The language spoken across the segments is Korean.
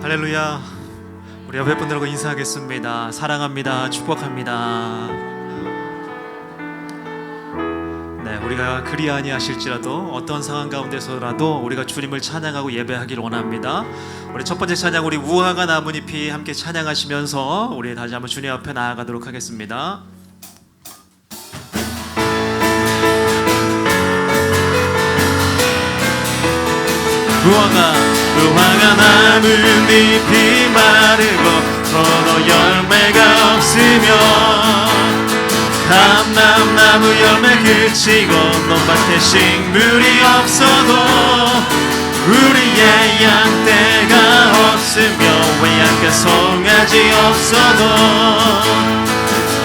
할렐루야. 우리 옆에 분들하고 인사하겠습니다. 사랑합니다. 축복합니다. 네, 우리가 그리 아니하실지라도 어떤 상황 가운데서라도 우리가 주님을 찬양하고 예배하기를 원합니다. 우리 첫 번째 찬양, 우리 우화가 나뭇잎이 함께 찬양하시면서 우리 다시 한번 주님 앞에 나아가도록 하겠습니다. 우화가 나뭇잎이 마르고 포도 열매가 없으면 감람나무 열매 그치고 논밭에 식물이 없어도 우리의 양떼가 없으며 외양간 송아지 없어도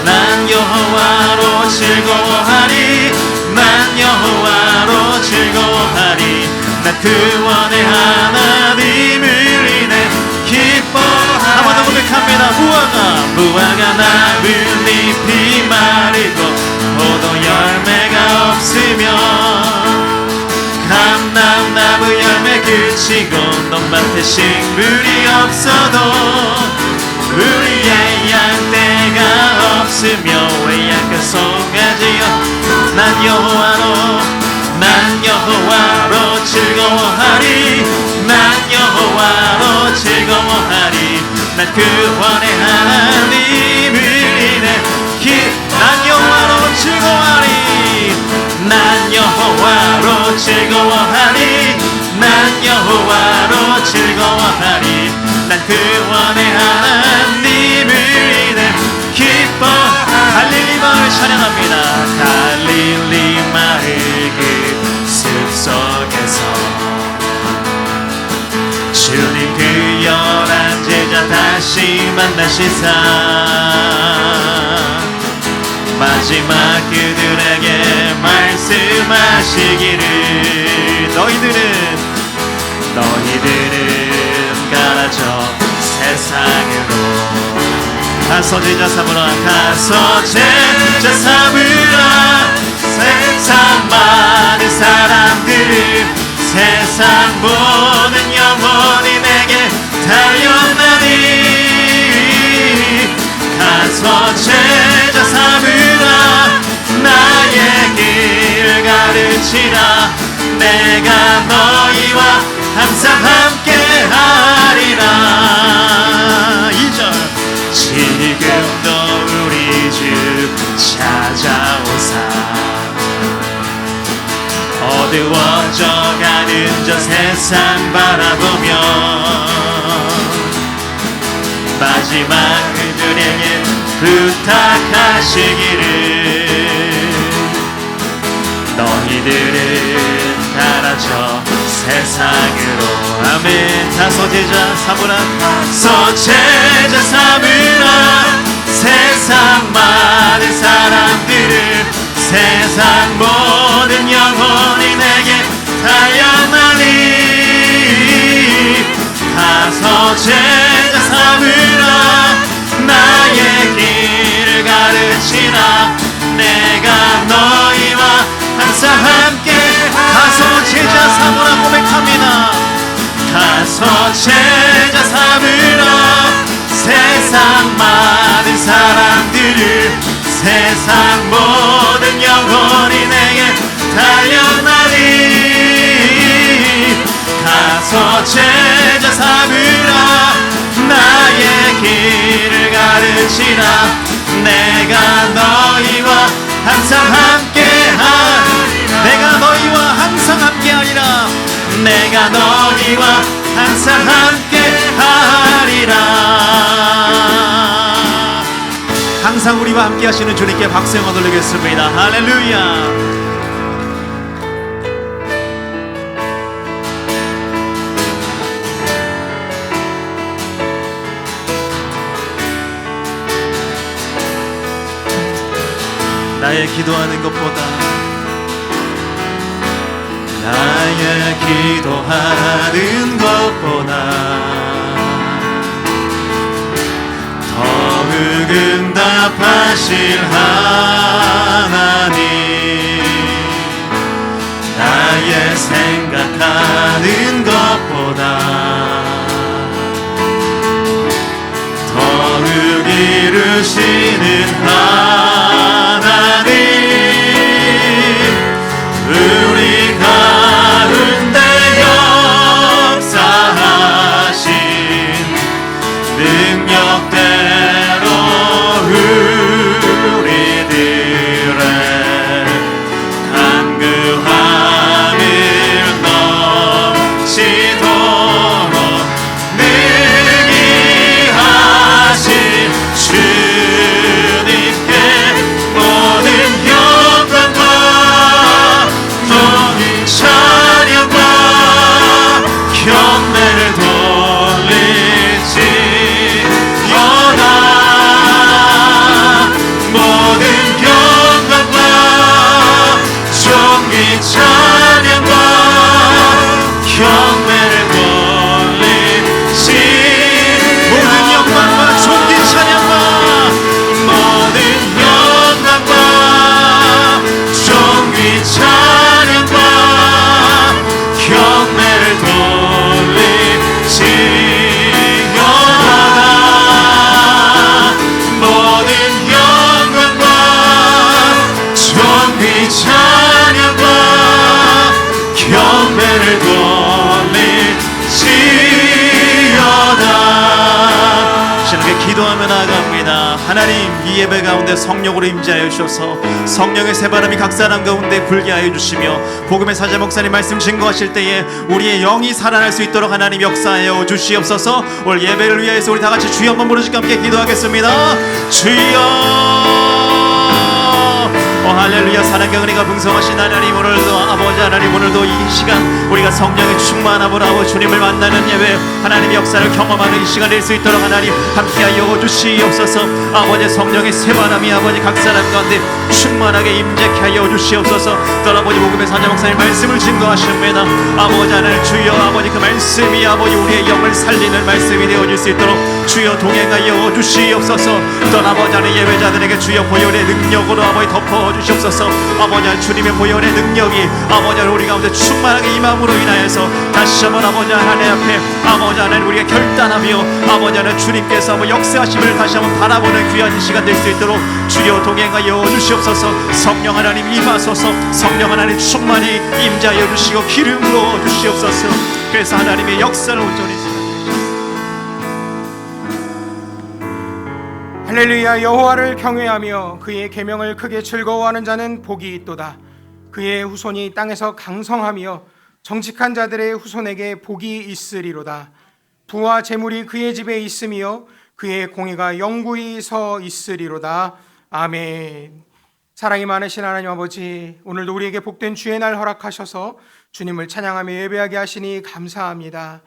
난 여호와로 즐거워하리. 난 여호와로 즐거워하리. 나 구원의 하나님을 인해 기뻐하리. 한번 더 고백합니다. 무화과 나뭇잎이 마르고 포도 열매가 없으면 감람나무 열매 그치고 논밭에 식물이 없어도 우리의 양떼가 없으며 외양간 송아지여 난 여호와로 즐거워하리. 난 여호와로 즐거워하리. 난 구원의 하나님을 인해 난 여호와로 즐거워하리. 난 여호와로 즐거워하리. 난 여호와로 즐거워하리. 난 구원의 하나님을 인해 기뻐. 갈릴리 마을 찬양합니다. 갈릴리 마을 그 숲속에서 주님 그 열한 제자 다시 만나시사 마지막 그들에게 말씀하시기를 너희들은 가라져 세상으로 가서 제자 삼으라 세상 많은 사람들을 세상 모든 영혼이 내게 달려나니 가서 제자 삼으라 나의 길을 가르치라 내가 너희와 항상 함께 하리라. 2절 지금도 우리 주 찾아오사 어두워져가는 저 세상 바라보며 마지막 그들에게 부탁하시기를 너희들은 가라져 세상으로. 아멘. 다소 제자 삼으라 세상 많은 사람들을 세상 모든 영혼이 내게 달려나니 가서 제자 삼으라 나의 길을 가르치라 내가 너희와 항상 함께. 가서 제자 삼으라 고백합니다. 가서 제자 삼으라 세상 많은 사람들을 세상 모든 영혼이 내게 달려나니 가서 제자 삼으라 나의 길을 가르치라 내가 너희와 항상 함께하리라. 내가 너희와 항상 함께하리라. 내가 너희와 항상 함께하리라. 항상 우리와 함께 하시는 주님께 박수 한번 돌리겠습니다. 할렐루야. 나의 기도하는 것보다 더욱 응답하실 하나님 나의 생각하는 것보다 기도하며 나아갑니다. 하나님, 이 예배 가운데 성령으로 임재하여 주셔서 성령의 새바람이 각 사람 가운데 불게 하여 주시며 복음의 사자 목사님 말씀 증거하실 때에 우리의 영이 살아날 수 있도록 하나님 역사하여 주시옵소서. 오늘 예배를 위해서 우리 다 같이 주여 한번 부르시고 함께 기도하겠습니다. 주여, 할렐루야. 사랑과 은혜가 풍성하신 하나님, 오늘도 아버지 하나님, 오늘도 이 시간 우리가 성령의 충만함으로 아버지 주님을 만나는 예배, 하나님의 역사를 경험하는 이 시간 될 수 있도록 하나님 함께하여 주시옵소서. 아버지 성령의 새바람이 아버지 각 사람 가운데 충만하게 임재케 하여 주시옵소서. 또 아버지 복음의 사자 목사님 말씀을 증거하십니다. 아버지 하나님, 주여 아버지 그 말씀이 아버지 우리의 영을 살리는 말씀이 되어질 수 있도록 주여 동행하여 주시옵소서. 또 아버지 하나님, 예배자들에게 주여 보혈의 능력으로 아버지 덮어 주시옵소서. 아버지 하나님, 주님의 보혈의 능력이 아버지 하나님 우리 가운데 충만하게 임함으로 인하여서 다시 한번 아버지 하나님 앞에 아버지 하나님 우리가 결단하며 아버지 하나님 주님께서 한번 역사하심을 다시 한번 바라보는 귀한 시간 될 수 있도록 주여 동행하여 주시옵소서. 성령 하나님 임하소서. 성령 하나님 충만히 임자하여 주시고 기름 부어 주시옵소서. 그래서 하나님의 역사를 온전히 할렐루야. 여호와를 경외하며 그의 계명을 크게 즐거워하는 자는 복이 있도다. 그의 후손이 땅에서 강성하며 정직한 자들의 후손에게 복이 있으리로다. 부와 재물이 그의 집에 있으며 그의 공의가 영구히 서 있으리로다. 아멘. 사랑이 많으신 하나님 아버지, 오늘도 우리에게 복된 주의 날 허락하셔서 주님을 찬양하며 예배하게 하시니 감사합니다.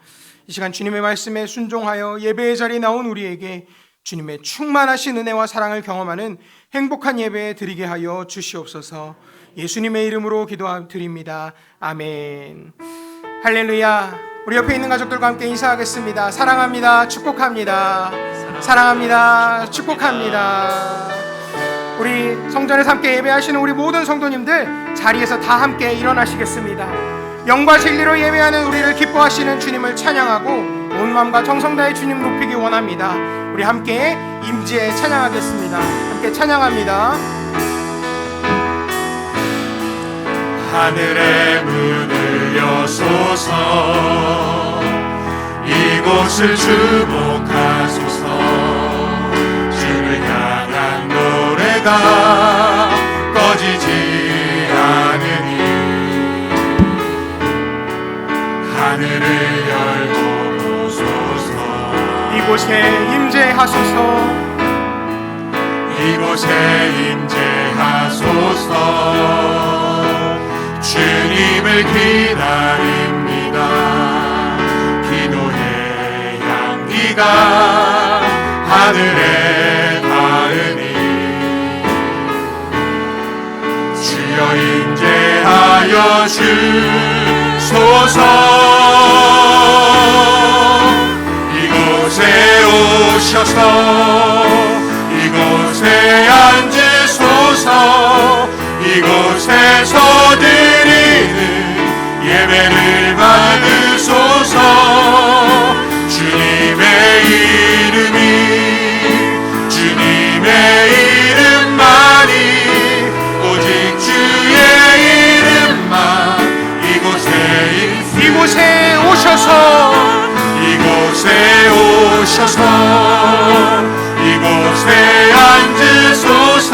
이 시간 주님의 말씀에 순종하여 예배의 자리에 나온 우리에게 주님의 충만하신 은혜와 사랑을 경험하는 행복한 예배 드리게 하여 주시옵소서. 예수님의 이름으로 기도드립니다. 아멘. 할렐루야. 우리 옆에 있는 가족들과 함께 인사하겠습니다. 사랑합니다. 축복합니다. 사랑합니다. 축복합니다. 우리 성전에서 함께 예배하시는 우리 모든 성도님들 자리에서 다 함께 일어나시겠습니다. 영과 진리로 예배하는 우리를 기뻐하시는 주님을 찬양하고 온 마음과 정성 다해 주님 높이기 원합니다. 우리 함께 임지에 찬양하겠습니다. 함께 찬양합니다. 하늘의 문을 여소서, 이곳을 주목하소서. 주를 향한 노래가 꺼지지 않으니 하늘을 열고 보소서. 이곳에 임재하소서. 이곳에 임재하소서. 주님을 기다립니다. 기도의 향기가 하늘에 닿으니 주여 임재하여 주소서. 이곳에 오셔서 이곳에 앉으소서. 이곳에서 드리는 예배를 받으소서. 주님의 이름이 주님의 이름만이 오직 주의 이름만 이곳에 오셔서 이곳에 오셔서 이곳에 앉으소서.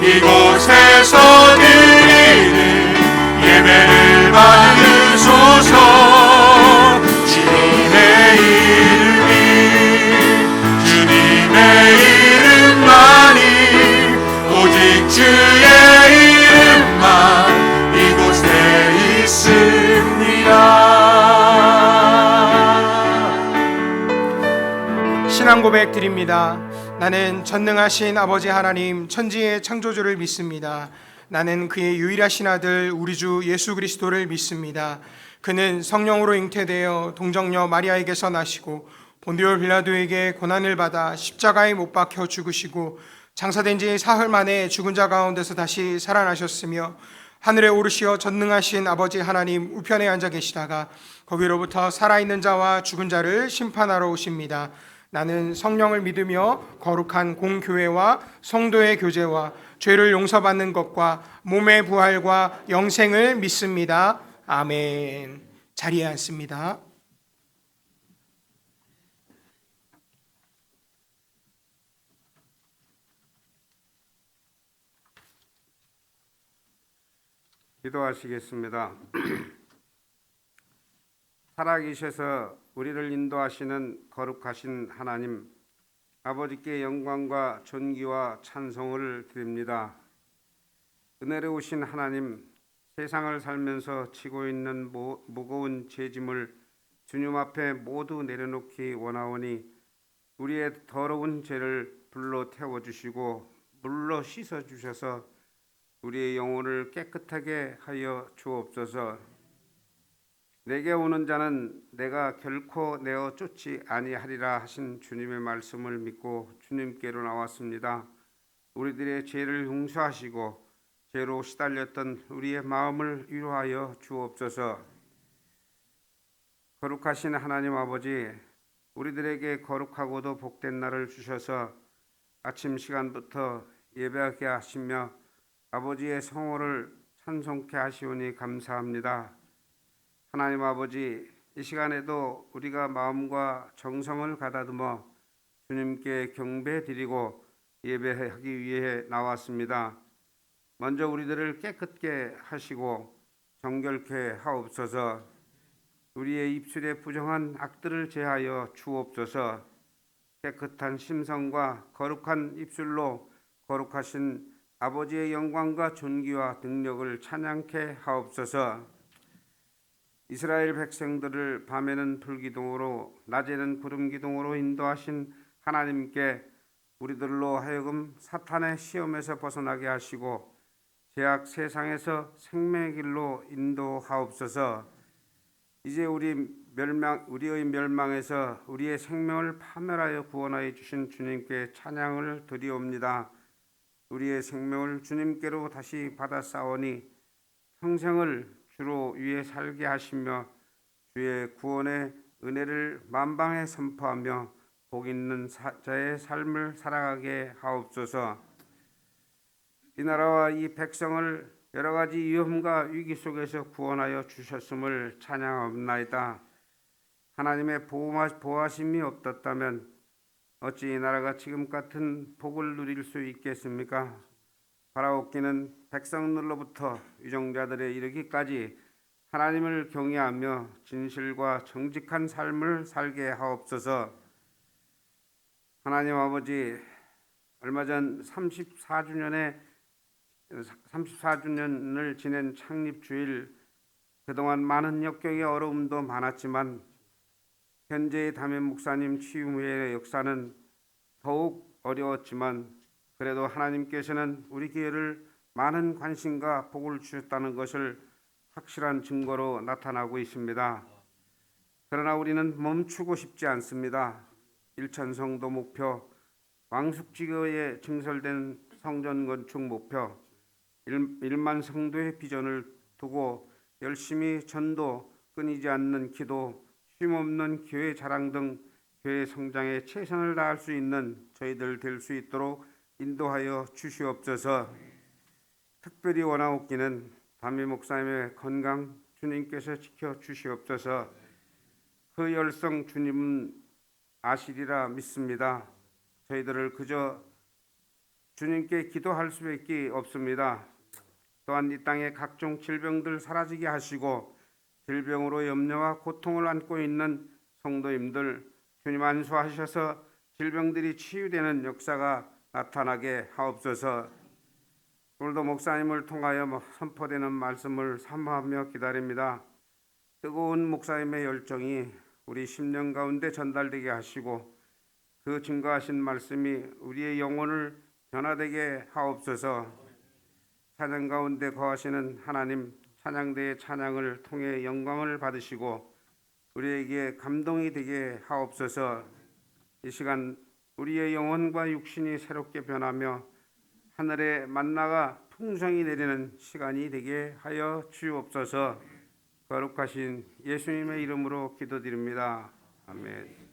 이곳에서 드리는 예배를 받으소서. 주님의 이름이 주님의 이름만이 오직 주의 이름만 이곳에 있습니다. 신앙 고백 드립니다. 나는 전능하신 아버지 하나님 천지의 창조주를 믿습니다. 나는 그의 유일하신 아들 우리 주 예수 그리스도를 믿습니다. 그는 성령으로 잉태되어 동정녀 마리아에게서 나시고 본디오 빌라도에게 고난을 받아 십자가에 못 박혀 죽으시고 장사된 지 사흘 만에 죽은 자 가운데서 다시 살아나셨으며 하늘에 오르시어 전능하신 아버지 하나님 우편에 앉아 계시다가 거기로부터 살아있는 자와 죽은 자를 심판하러 오십니다. 나는 성령을 믿으며 거룩한 공교회와 성도의 교제와 죄를 용서받는 것과 몸의 부활과 영생을 믿습니다. 아멘. 자리에 앉습니다. 기도하시겠습니다. 살아계셔서 우리를 인도하시는 거룩하신 하나님, 아버지께 영광과 존귀와 찬송을 드립니다. 은혜로우신 하나님, 세상을 살면서 지고 있는 무거운 죄짐을 주님 앞에 모두 내려놓기 원하오니 우리의 더러운 죄를 불로 태워주시고 물로 씻어주셔서 우리의 영혼을 깨끗하게 하여 주옵소서. 내게 오는 자는 내가 결코 내어 쫓지 아니하리라 하신 주님의 말씀을 믿고 주님께로 나왔습니다. 우리들의 죄를 용서하시고 죄로 시달렸던 우리의 마음을 위로하여 주옵소서. 거룩하신 하나님 아버지, 우리들에게 거룩하고도 복된 날을 주셔서 아침 시간부터 예배하게 하시며 아버지의 성호를 찬송케 하시오니 감사합니다. 하나님 아버지, 이 시간에도 우리가 마음과 정성을 가다듬어 주님께 경배드리고 예배하기 위해 나왔습니다. 먼저 우리들을 깨끗게 하시고 정결케 하옵소서. 우리의 입술에 부정한 악들을 제하여 주옵소서. 깨끗한 심성과 거룩한 입술로 거룩하신 아버지의 영광과 존귀와 능력을 찬양케 하옵소서. 이스라엘 백성들을 밤에는 불기둥으로 낮에는 구름기둥으로 인도하신 하나님께 우리들로 하여금 사탄의 시험에서 벗어나게 하시고 죄악 세상에서 생명의 길로 인도하옵소서. 이제 우리의 멸망에서 우리의 생명을 파멸하여 구원하여 주신 주님께 찬양을 드리옵니다. 우리의 생명을 주님께로 다시 받아 싸우니 평생을 주로 위에 살게 하시며 주의 구원의 은혜를 만방에 선포하며 복 있는 자의 삶을 살아가게 하옵소서. 이 나라와 이 백성을 여러 가지 위험과 위기 속에서 구원하여 주셨음을 찬양하옵나이다. 하나님의 보호하심이 없었다면 어찌 이 나라가 지금 같은 복을 누릴 수 있겠습니까? 바라옵기는 백성들로부터 유정자들에 이르기까지 하나님을 경외하며 진실과 정직한 삶을 살게 하옵소서. 하나님 아버지, 얼마 전 34주년을 지낸 창립주일, 그동안 많은 역경의 어려움도 많았지만 현재의 담임 목사님 취임 후의 역사는 더욱 어려웠지만 그래도 하나님께서는 우리 교회를 많은 관심과 복을 주셨다는 것을 확실한 증거로 나타나고 있습니다. 그러나 우리는 멈추고 싶지 않습니다. 일천성도 목표, 왕숙지교에 증설된 성전 건축 목표, 1만 성도의 비전을 두고 열심히 전도, 끊이지 않는 기도, 쉼없는 교회 자랑 등 교회 성장에 최선을 다할 수 있는 저희들 될 수 있도록 인도하여 주시옵소서. 특별히 원하옵기는 담임 목사님의 건강 주님께서 지켜 주시옵소서. 그 열성 주님은 아시리라 믿습니다. 저희들을 그저 주님께 기도할 수밖에 없습니다. 또한 이 땅의 각종 질병들 사라지게 하시고 질병으로 염려와 고통을 안고 있는 성도님들 주님 안수하셔서 질병들이 치유되는 역사가 나타나게 하옵소서. 오늘도 목사님을 통하여 선포되는 말씀을 사모하며 기다립니다. 뜨거운 목사님의 열정이 우리 심령 가운데 전달되게 하시고 그 증거하신 말씀이 우리의 영혼을 변화되게 하옵소서. 찬양 가운데 거하시는 하나님, 찬양대의 찬양을 통해 영광을 받으시고 우리에게 감동이 되게 하옵소서. 이 시간 우리의 영혼과 육신이 새롭게 변하며 하늘의 만나가 풍성히 내리는 시간이 되게 하여 주옵소서. 거룩하신 예수님의 이름으로 기도드립니다. 아멘.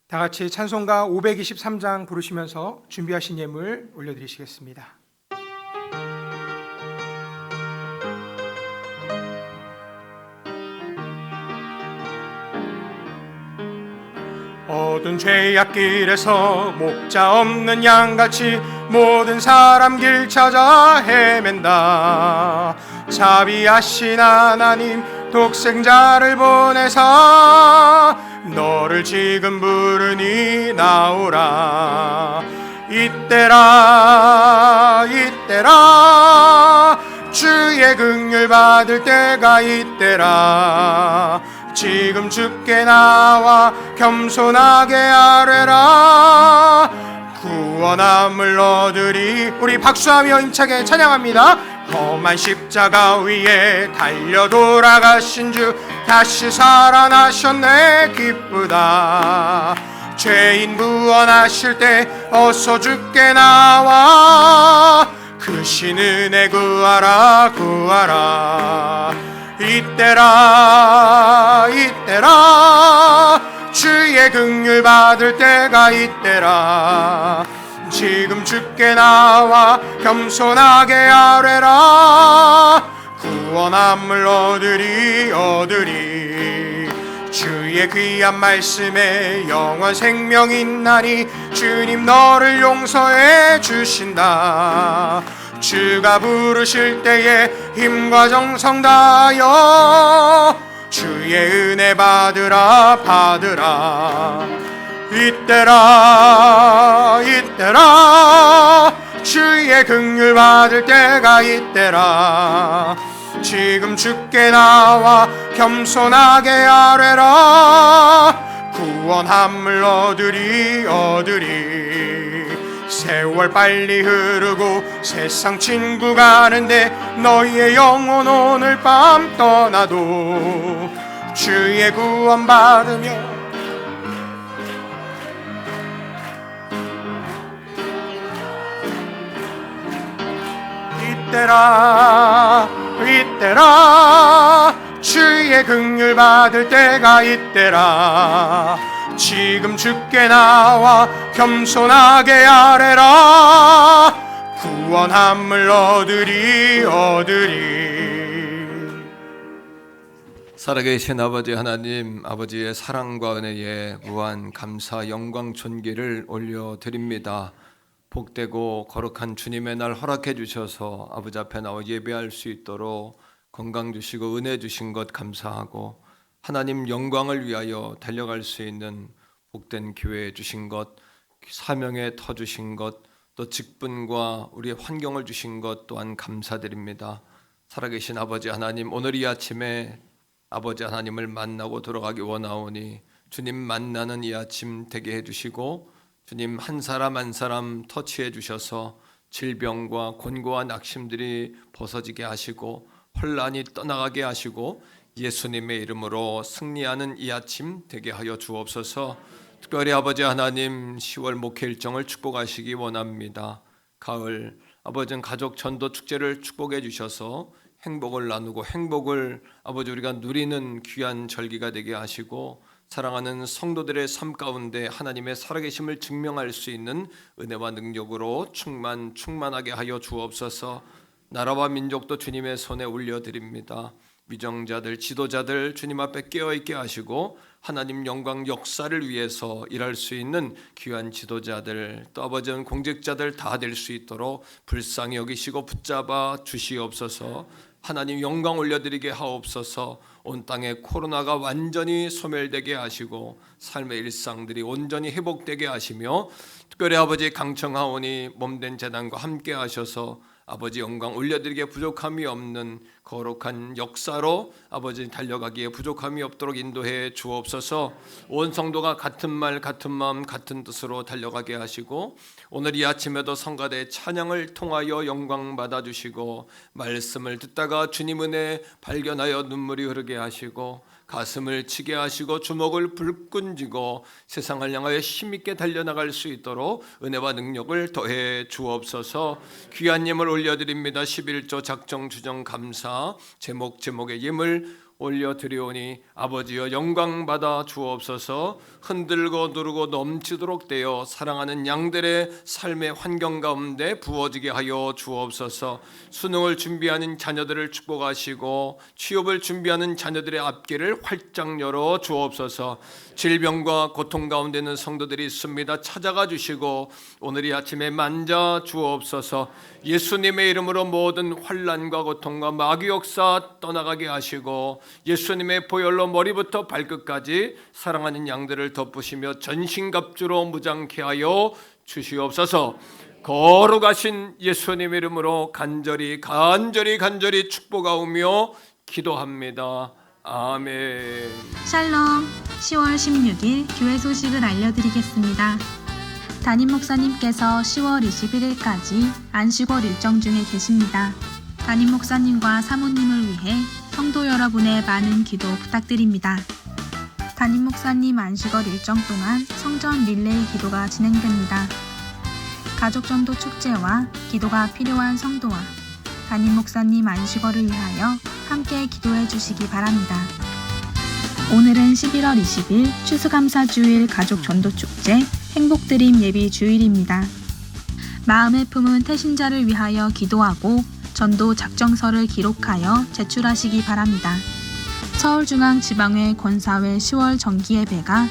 다 같이 찬송가 523장 부르시면서 준비하신 예물 올려드리시겠습니다. 어두운 죄악길에서 목자 없는 양같이 모든 사람 길 찾아 헤맨다. 자비하신 하나님 독생자를 보내사 너를 지금 부르니 나오라. 이때라 이때라 주의 긍휼 받을 때가 이때라. 지금 주께 나와 겸손하게 아뢰라. 구원함을 얻으리. 우리 박수하며 힘차게 찬양합니다. 험한 십자가 위에 달려 돌아가신 주 다시 살아나셨네. 기쁘다. 죄인 구원하실 때 어서 주께 나와 그 신 은혜 구하라 구하라. 이때라 이때라 주의 긍휼 받을 때가 이때라. 지금 주께 나와 겸손하게 아뢰라. 구원함을 얻으리 얻으리. 주의 귀한 말씀에 영원 생명 있나니 주님 너를 용서해 주신다. 주가 부르실 때에 힘과 정성 다하여 주의 은혜 받으라 받으라. 이때라 이때라 주의 긍휼 받을 때가 이때라. 지금 주께 나와 겸손하게 아뢰라. 구원함을 얻으리 얻으리. 세월 빨리 흐르고 세상 친구 가는데 너희의 영혼 오늘 밤 떠나도 주의 구원 받으며 이때라 이때라 주의 긍휼 받을 때가 이때라. 지금 주께 나와 겸손하게 아뢰라. 구원함을 얻으리 얻으리. 살아계신 아버지 하나님, 아버지의 사랑과 은혜에 무한 감사 영광 존귀를 올려드립니다. 복되고 거룩한 주님의 날 허락해 주셔서 아버지 앞에 나와 예배할 수 있도록 건강 주시고 은혜 주신 것 감사하고 하나님 영광을 위하여 달려갈 수 있는 복된 교회 주신 것, 사명에 터 주신 것, 또 직분과 우리의 환경을 주신 것 또한 감사드립니다. 살아계신 아버지 하나님, 오늘 이 아침에 아버지 하나님을 만나고 돌아가기 원하오니 주님 만나는 이 아침 되게 해주시고 주님 한 사람 한 사람 터치해 주셔서 질병과 곤고한 낙심들이 벗어지게 하시고 혼란이 떠나가게 하시고 예수님의 이름으로 승리하는 이 아침 되게 하여 주옵소서. 특별히 아버지 하나님 10월 목회 일정을 축복하시기 원합니다. 가을 아버지는 가족 전도 축제를 축복해 주셔서 행복을 나누고 행복을 아버지 우리가 누리는 귀한 절기가 되게 하시고 사랑하는 성도들의 삶 가운데 하나님의 살아계심을 증명할 수 있는 은혜와 능력으로 충만하게 하여 주옵소서. 나라와 민족도 주님의 손에 올려드립니다. 위정자들, 지도자들 주님 앞에 깨어있게 하시고 하나님 영광 역사를 위해서 일할 수 있는 귀한 지도자들 또 아버지는 공직자들 다 될 수 있도록 불쌍히 여기시고 붙잡아 주시옵소서. 하나님 영광 올려드리게 하옵소서. 온 땅에 코로나가 완전히 소멸되게 하시고 삶의 일상들이 온전히 회복되게 하시며 특별히 아버지 강청하오니 몸된 재단과 함께 하셔서 아버지 영광 올려드리기에 부족함이 없는 거룩한 역사로 아버지 달려가기에 부족함이 없도록 인도해 주옵소서. 온 성도가 같은 말 같은 마음 같은 뜻으로 달려가게 하시고 오늘 이 아침에도 성가대 찬양을 통하여 영광 받아주시고 말씀을 듣다가 주님 은혜 발견하여 눈물이 흐르게 하시고 가슴을 치게 하시고 주먹을 불끈 쥐고 세상을 향하여 힘있게 달려나갈 수 있도록 은혜와 능력을 더해 주옵소서. 귀한 예물 올려드립니다. 11조 작정 주정 감사 제목의 예물 올려드리오니 아버지여 영광 받아 주옵소서. 흔들고 누르고 넘치도록 되어 사랑하는 양들의 삶의 환경 가운데 부어지게 하여 주옵소서. 수능을 준비하는 자녀들을 축복하시고 취업을 준비하는 자녀들의 앞길을 활짝 열어 주옵소서. 질병과 고통 가운데 있는 성도들이 있습니다. 찾아가 주시고 오늘 이 아침에 만져 주옵소서. 예수님의 이름으로 모든 환난과 고통과 마귀 역사 떠나가게 하시고 예수님의 보혈로 머리부터 발끝까지 사랑하는 양들을 덮으시며 전신갑주로 무장케 하여 주시옵소서. 거룩하신 예수님 이름으로 간절히 축복하오며 기도합니다. 아멘. 샬롬. 10월 16일 교회 소식을 알려드리겠습니다. 담임 목사님께서 10월 21일까지 안식월 일정 중에 계십니다. 담임 목사님과 사모님을 위해 성도 여러분의 많은 기도 부탁드립니다. 담임 목사님 안식월 일정 동안 성전 릴레이 기도가 진행됩니다. 가족전도 축제와 기도가 필요한 성도와 담임 목사님 안식월을 위하여 함께 기도해 주시기 바랍니다. 오늘은 11월 20일 추수감사주일 가족전도축제 행복드림 예비 주일입니다. 마음에 품은 태신자를 위하여 기도하고 전도 작정서를 기록하여 제출하시기 바랍니다. 서울중앙지방회 권사회 10월 정기예배가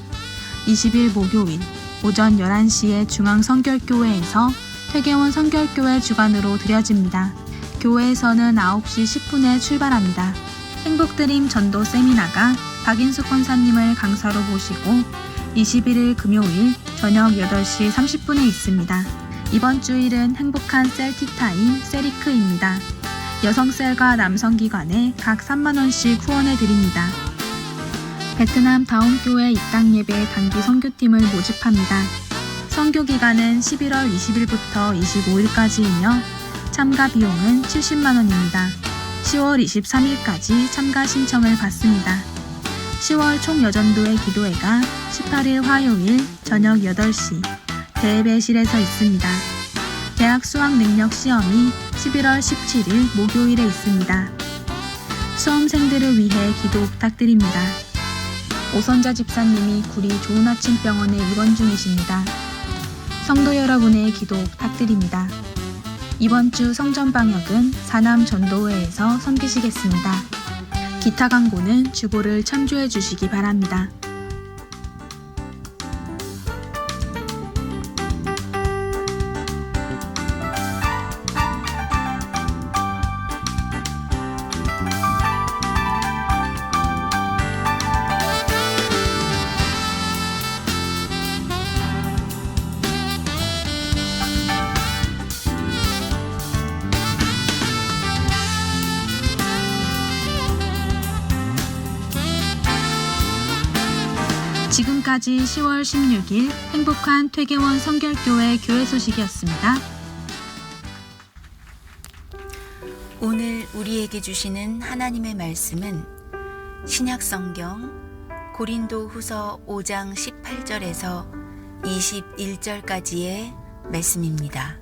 20일 목요일 오전 11시에 중앙성결교회에서 퇴계원 성결교회 주관으로 드려집니다. 교회에서는 9시 10분에 출발합니다. 행복드림 전도 세미나가 박인숙 권사님을 강사로 모시고 21일 금요일 저녁 8시 30분에 있습니다. 이번 주일은 행복한 셀티타임 세리크입니다. 여성셀과 남성기관에 각 3만원씩 후원해 드립니다. 베트남 다운교회 입당 예배 단기 선교팀을 모집합니다. 선교 기간은 11월 20일부터 25일까지이며 참가 비용은 70만원입니다. 10월 23일까지 참가 신청을 받습니다. 10월 총여전도회 기도회가 18일 화요일 저녁 8시 대예배실에서 있습니다. 대학 수학능력 시험이 11월 17일 목요일에 있습니다. 수험생들을 위해 기도 부탁드립니다. 오선자 집사님이 구리 좋은아침병원에 입원 중이십니다. 성도 여러분의 기도 부탁드립니다. 이번 주 성전 방역은 사남 전도회에서 섬기시겠습니다. 기타 광고는 주보를 참조해 주시기 바랍니다. 지금까지 10월 16일 행복한 퇴계원 성결교회 교회 소식이었습니다. 오늘 우리에게 주시는 하나님의 말씀은 신약성경 고린도후서 5장 18절에서 21절까지의 말씀입니다.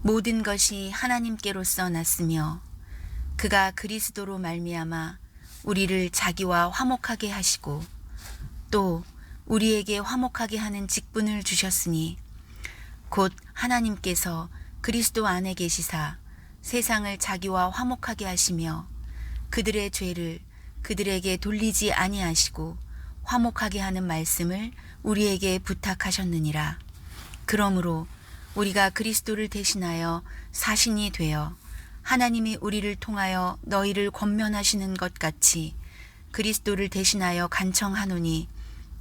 모든 것이 하나님께로서 났으며 그가 그리스도로 말미암아 우리를 자기와 화목하게 하시고 또 우리에게 화목하게 하는 직분을 주셨으니 곧 하나님께서 그리스도 안에 계시사 세상을 자기와 화목하게 하시며 그들의 죄를 그들에게 돌리지 아니하시고 화목하게 하는 말씀을 우리에게 부탁하셨느니라. 그러므로 우리가 그리스도를 대신하여 사신이 되어 하나님이 우리를 통하여 너희를 권면하시는 것 같이 그리스도를 대신하여 간청하노니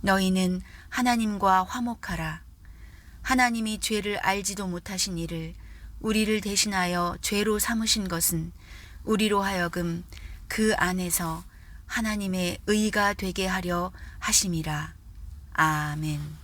너희는 하나님과 화목하라. 하나님이 죄를 알지도 못하신 이를 우리를 대신하여 죄로 삼으신 것은 우리로 하여금 그 안에서 하나님의 의가 되게 하려 하심이라. 아멘.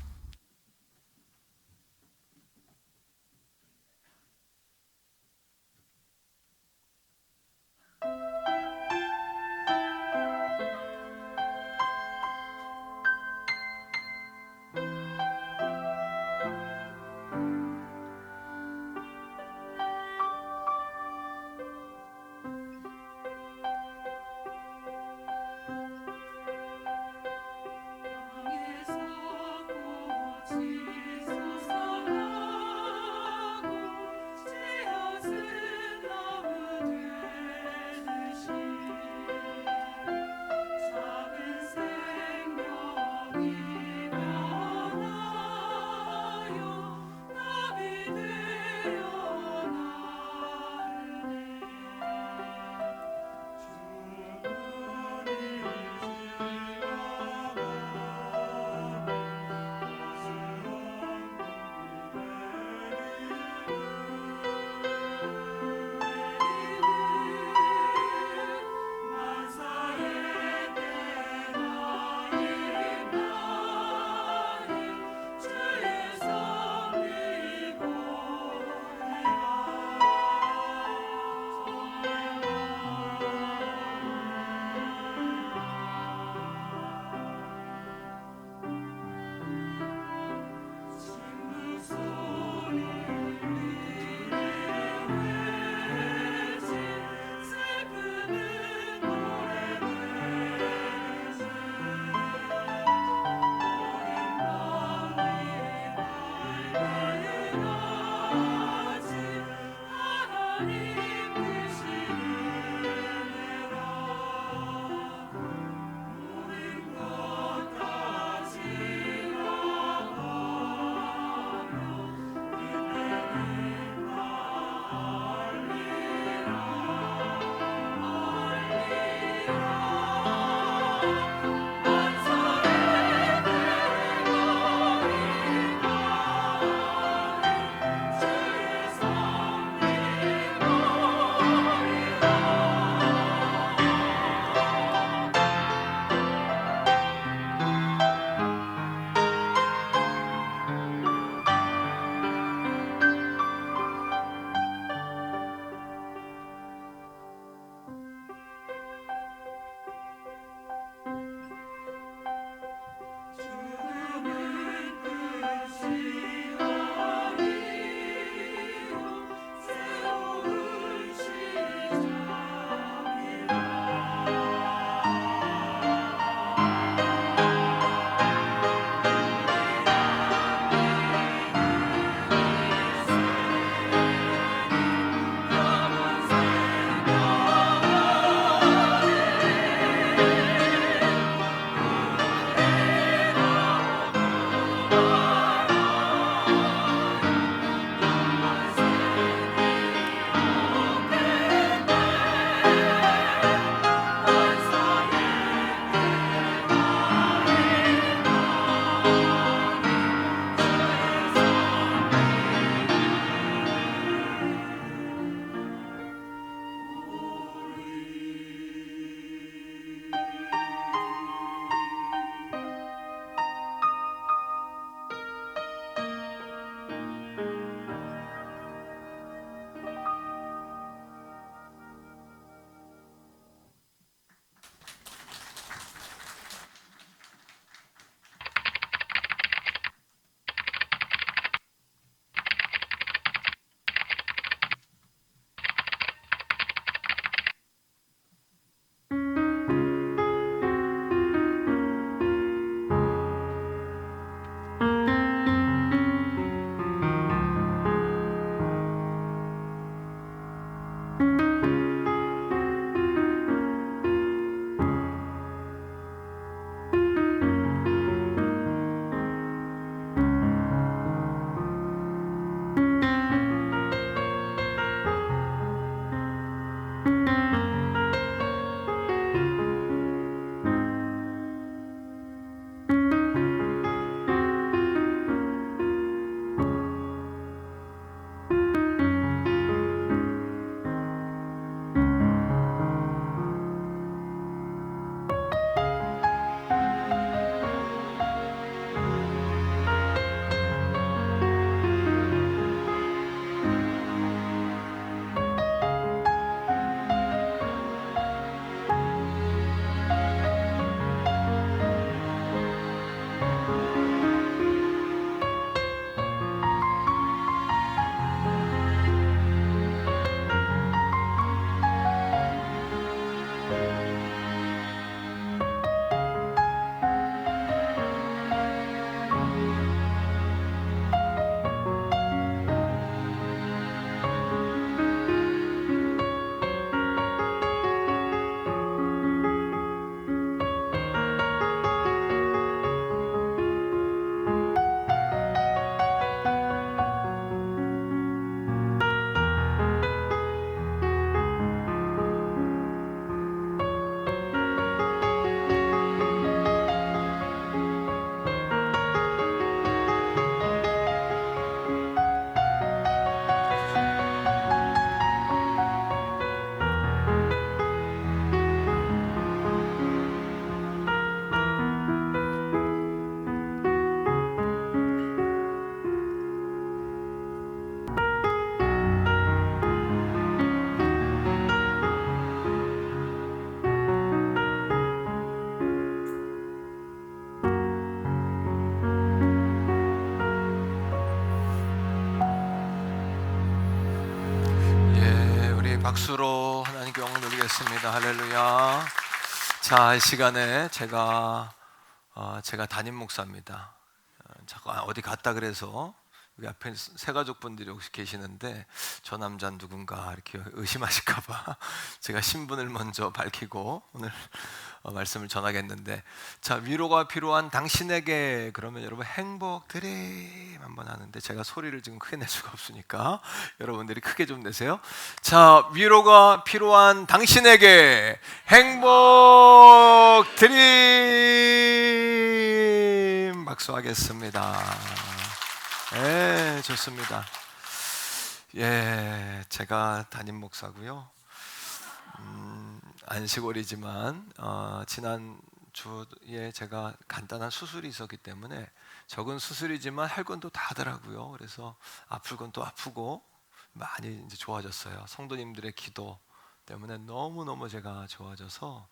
박수로 하나님께 영광 돌리겠습니다. 할렐루야. 자, 이 시간에 제가 담임 목사입니다. 잠깐 어디 갔다 그래서 여기 앞에 새 가족분들이 혹시 계시는데 저 남자 누군가 이렇게 의심하실까봐 제가 신분을 먼저 밝히고 오늘 말씀을 전하겠는데, 자, 위로가 필요한 당신에게, 그러면 여러분 행복 드림 한번 하는데 제가 소리를 지금 크게 낼 수가 없으니까 여러분들이 크게 좀 내세요. 자, 위로가 필요한 당신에게 행복 드림. 박수하겠습니다. 예, 좋습니다. 예, 제가 담임 목사고요. 안식월이지만 지난 주에 제가 간단한 수술이 있었기 때문에 적은 수술이지만 할 건 또 다 하더라고요. 그래서 아플 건 또 아프고 많이 이제 좋아졌어요. 성도님들의 기도 때문에 너무너무 제가 좋아져서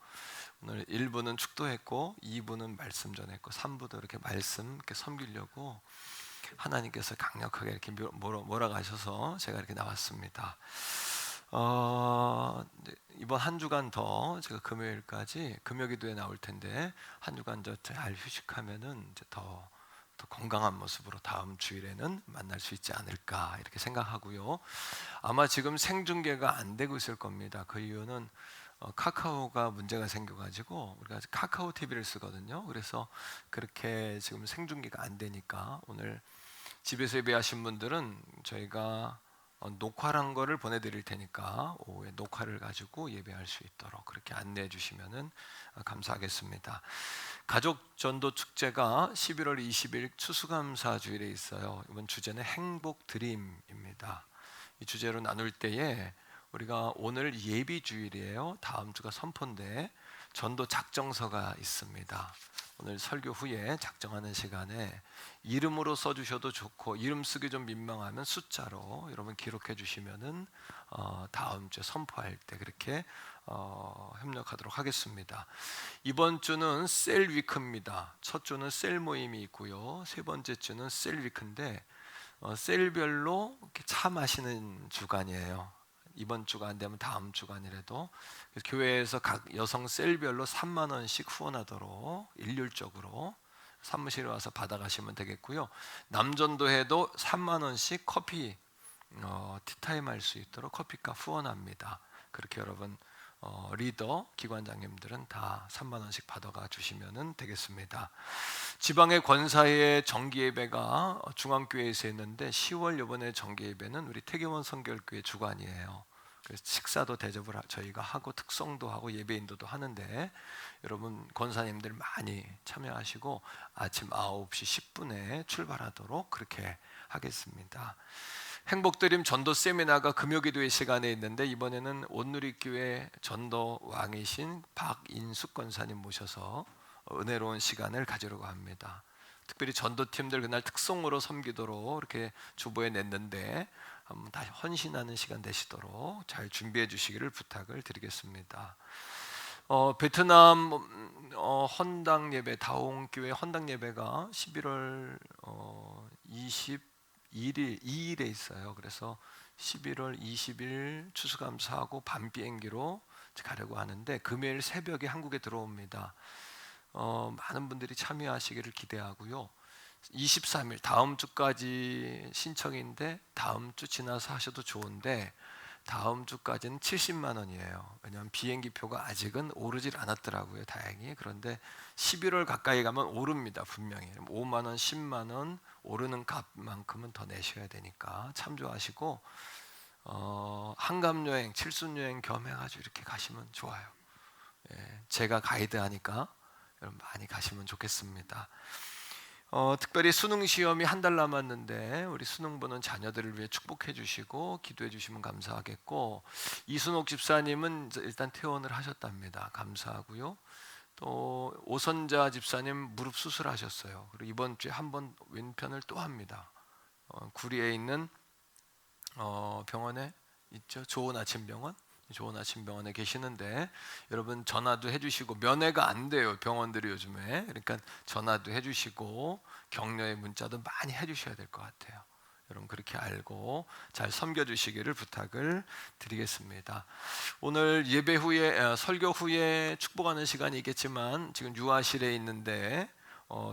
오늘 1부는 축도했고 2부는 말씀 전했고 3부도 이렇게 말씀 이렇게 섬기려고 하나님께서 강력하게 이렇게 몰아가셔서 제가 이렇게 나왔습니다. 이번 한 주간 더 제가 금요일까지 금요기도에 나올 텐데 한 주간 더 잘 휴식하면은 이제 더 건강한 모습으로 다음 주일에는 만날 수 있지 않을까 이렇게 생각하고요. 아마 지금 생중계가 안 되고 있을 겁니다. 그 이유는 카카오가 문제가 생겨가지고 우리가 카카오 TV를 쓰거든요. 그래서 그렇게 지금 생중계가 안 되니까 오늘 집에서 예배하신 분들은 저희가 녹화한 거를 보내드릴 테니까 오후에 녹화를 가지고 예배할 수 있도록 그렇게 안내해 주시면은 감사하겠습니다. 가족 전도 축제가 11월 20일 추수감사 주일에 있어요. 이번 주제는 행복 드림입니다. 이 주제로 나눌 때에 우리가 오늘 예비 주일이에요. 다음 주가 선포인데 전도 작정서가 있습니다. 오늘 설교 후에 작정하는 시간에 이름으로 써주셔도 좋고 이름 쓰기 좀 민망하면 숫자로 여러분 기록해 주시면은 다음 주에 선포할 때 그렇게 협력하도록 하겠습니다. 이번 주는 셀 위크입니다. 첫 주는 셀 모임이 있고요. 세 번째 주는 셀 위크인데 셀별로 이렇게 차 마시는 주간이에요. 이번 주가 안 되면 다음 주간이라도 교회에서 각 여성 셀별로 3만 원씩 후원하도록 일률적으로 사무실에 와서 받아가시면 되겠고요. 남전도회도 3만 원씩 커피 티타임 할 수 있도록 커피값 후원합니다. 그렇게 여러분 리더 기관장님들은 다 3만 원씩 받아가 주시면 되겠습니다. 지방의 권사회 정기예배가 중앙교회에서 했는데 10월 이번에 정기예배는 우리 태계원 성결교회 주관이에요. 그래서 식사도 대접을 저희가 하고 특성도 하고 예배 인도도 하는데 여러분 권사님들 많이 참여하시고 아침 9시 10분에 출발하도록 그렇게 하겠습니다. 행복드림 전도 세미나가 금요기도의 시간에 있는데 이번에는 온누리교회 전도 왕이신 박인숙 권사님 모셔서 은혜로운 시간을 가지려고 합니다. 특별히 전도팀들 그날 특송으로 섬기도록 이렇게 주보에 냈는데 한번 다시 헌신하는 시간 되시도록 잘 준비해 주시기를 부탁을 드리겠습니다. 베트남 헌당 예배 다홍교회 헌당 예배가 11월 22일에 있어요. 그래서 11월 20일 추수감사하고 밤 비행기로 가려고 하는데 금요일 새벽에 한국에 들어옵니다. 많은 분들이 참여하시기를 기대하고요. 23일 다음 주까지 신청인데 다음 주 지나서 하셔도 좋은데 다음 주까지는 70만 원이에요. 왜냐하면 비행기 표가 아직은 오르질 않았더라고요. 다행히. 그런데 11월 가까이 가면 오릅니다. 분명히. 5만 원, 10만 원 오르는 값만큼은 더 내셔야 되니까 참조하시고 한감여행, 칠순여행 겸해가지고 이렇게 가시면 좋아요. 예, 제가 가이드하니까 여러분 많이 가시면 좋겠습니다. 특별히 수능 시험이 한 달 남았는데 우리 수능 보는 자녀들을 위해 축복해 주시고 기도해 주시면 감사하겠고 이순옥 집사님은 일단 퇴원을 하셨답니다. 감사하고요. 또 오선자 집사님 무릎 수술하셨어요. 그리고 이번 주에 한번 왼편을 또 합니다. 구리에 있는 병원에 있죠. 좋은 아침 병원. 좋은 아침 병원에 계시는데 여러분 전화도 해주시고 면회가 안 돼요 병원들이 요즘에. 그러니까 전화도 해주시고 격려의 문자도 많이 해주셔야 될 것 같아요. 여러분 그렇게 알고 잘 섬겨주시기를 부탁을 드리겠습니다. 오늘 예배 후에 설교 후에 축복하는 시간이 있겠지만 지금 유아실에 있는데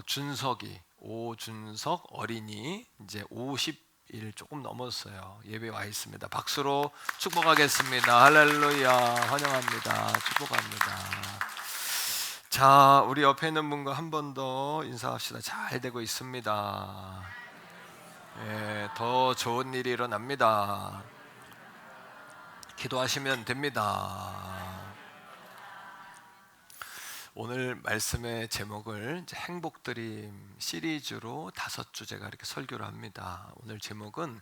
준석이 오준석 어린이 이제 50일 조금 넘었어요. 예배 와 있습니다. 박수로 축복하겠습니다. 할렐루야. 환영합니다. 축복합니다. 자, 우리 옆에 있는 분과 한 번 더 인사합시다. 잘 되고 있습니다. 예, 더 좋은 일이 일어납니다. 기도하시면 됩니다. 오늘 말씀의 제목을 이제 행복드림 시리즈로 5주 제가 이렇게 설교를 합니다. 오늘 제목은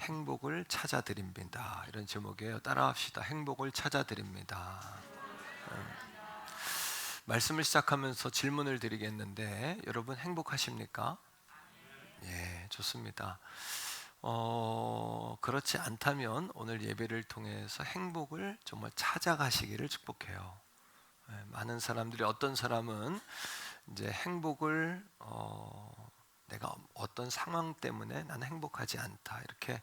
행복을 찾아드립니다. 이런 제목이에요. 따라합시다. 행복을 찾아드립니다. 말씀을 시작하면서 질문을 드리겠는데 여러분 행복하십니까? 예, 좋습니다. 그렇지 않다면 오늘 예배를 통해서 행복을 정말 찾아가시기를 축복해요. 예, 많은 사람들이 어떤 사람은 이제 행복을 내가 어떤 상황 때문에 나는 행복하지 않다 이렇게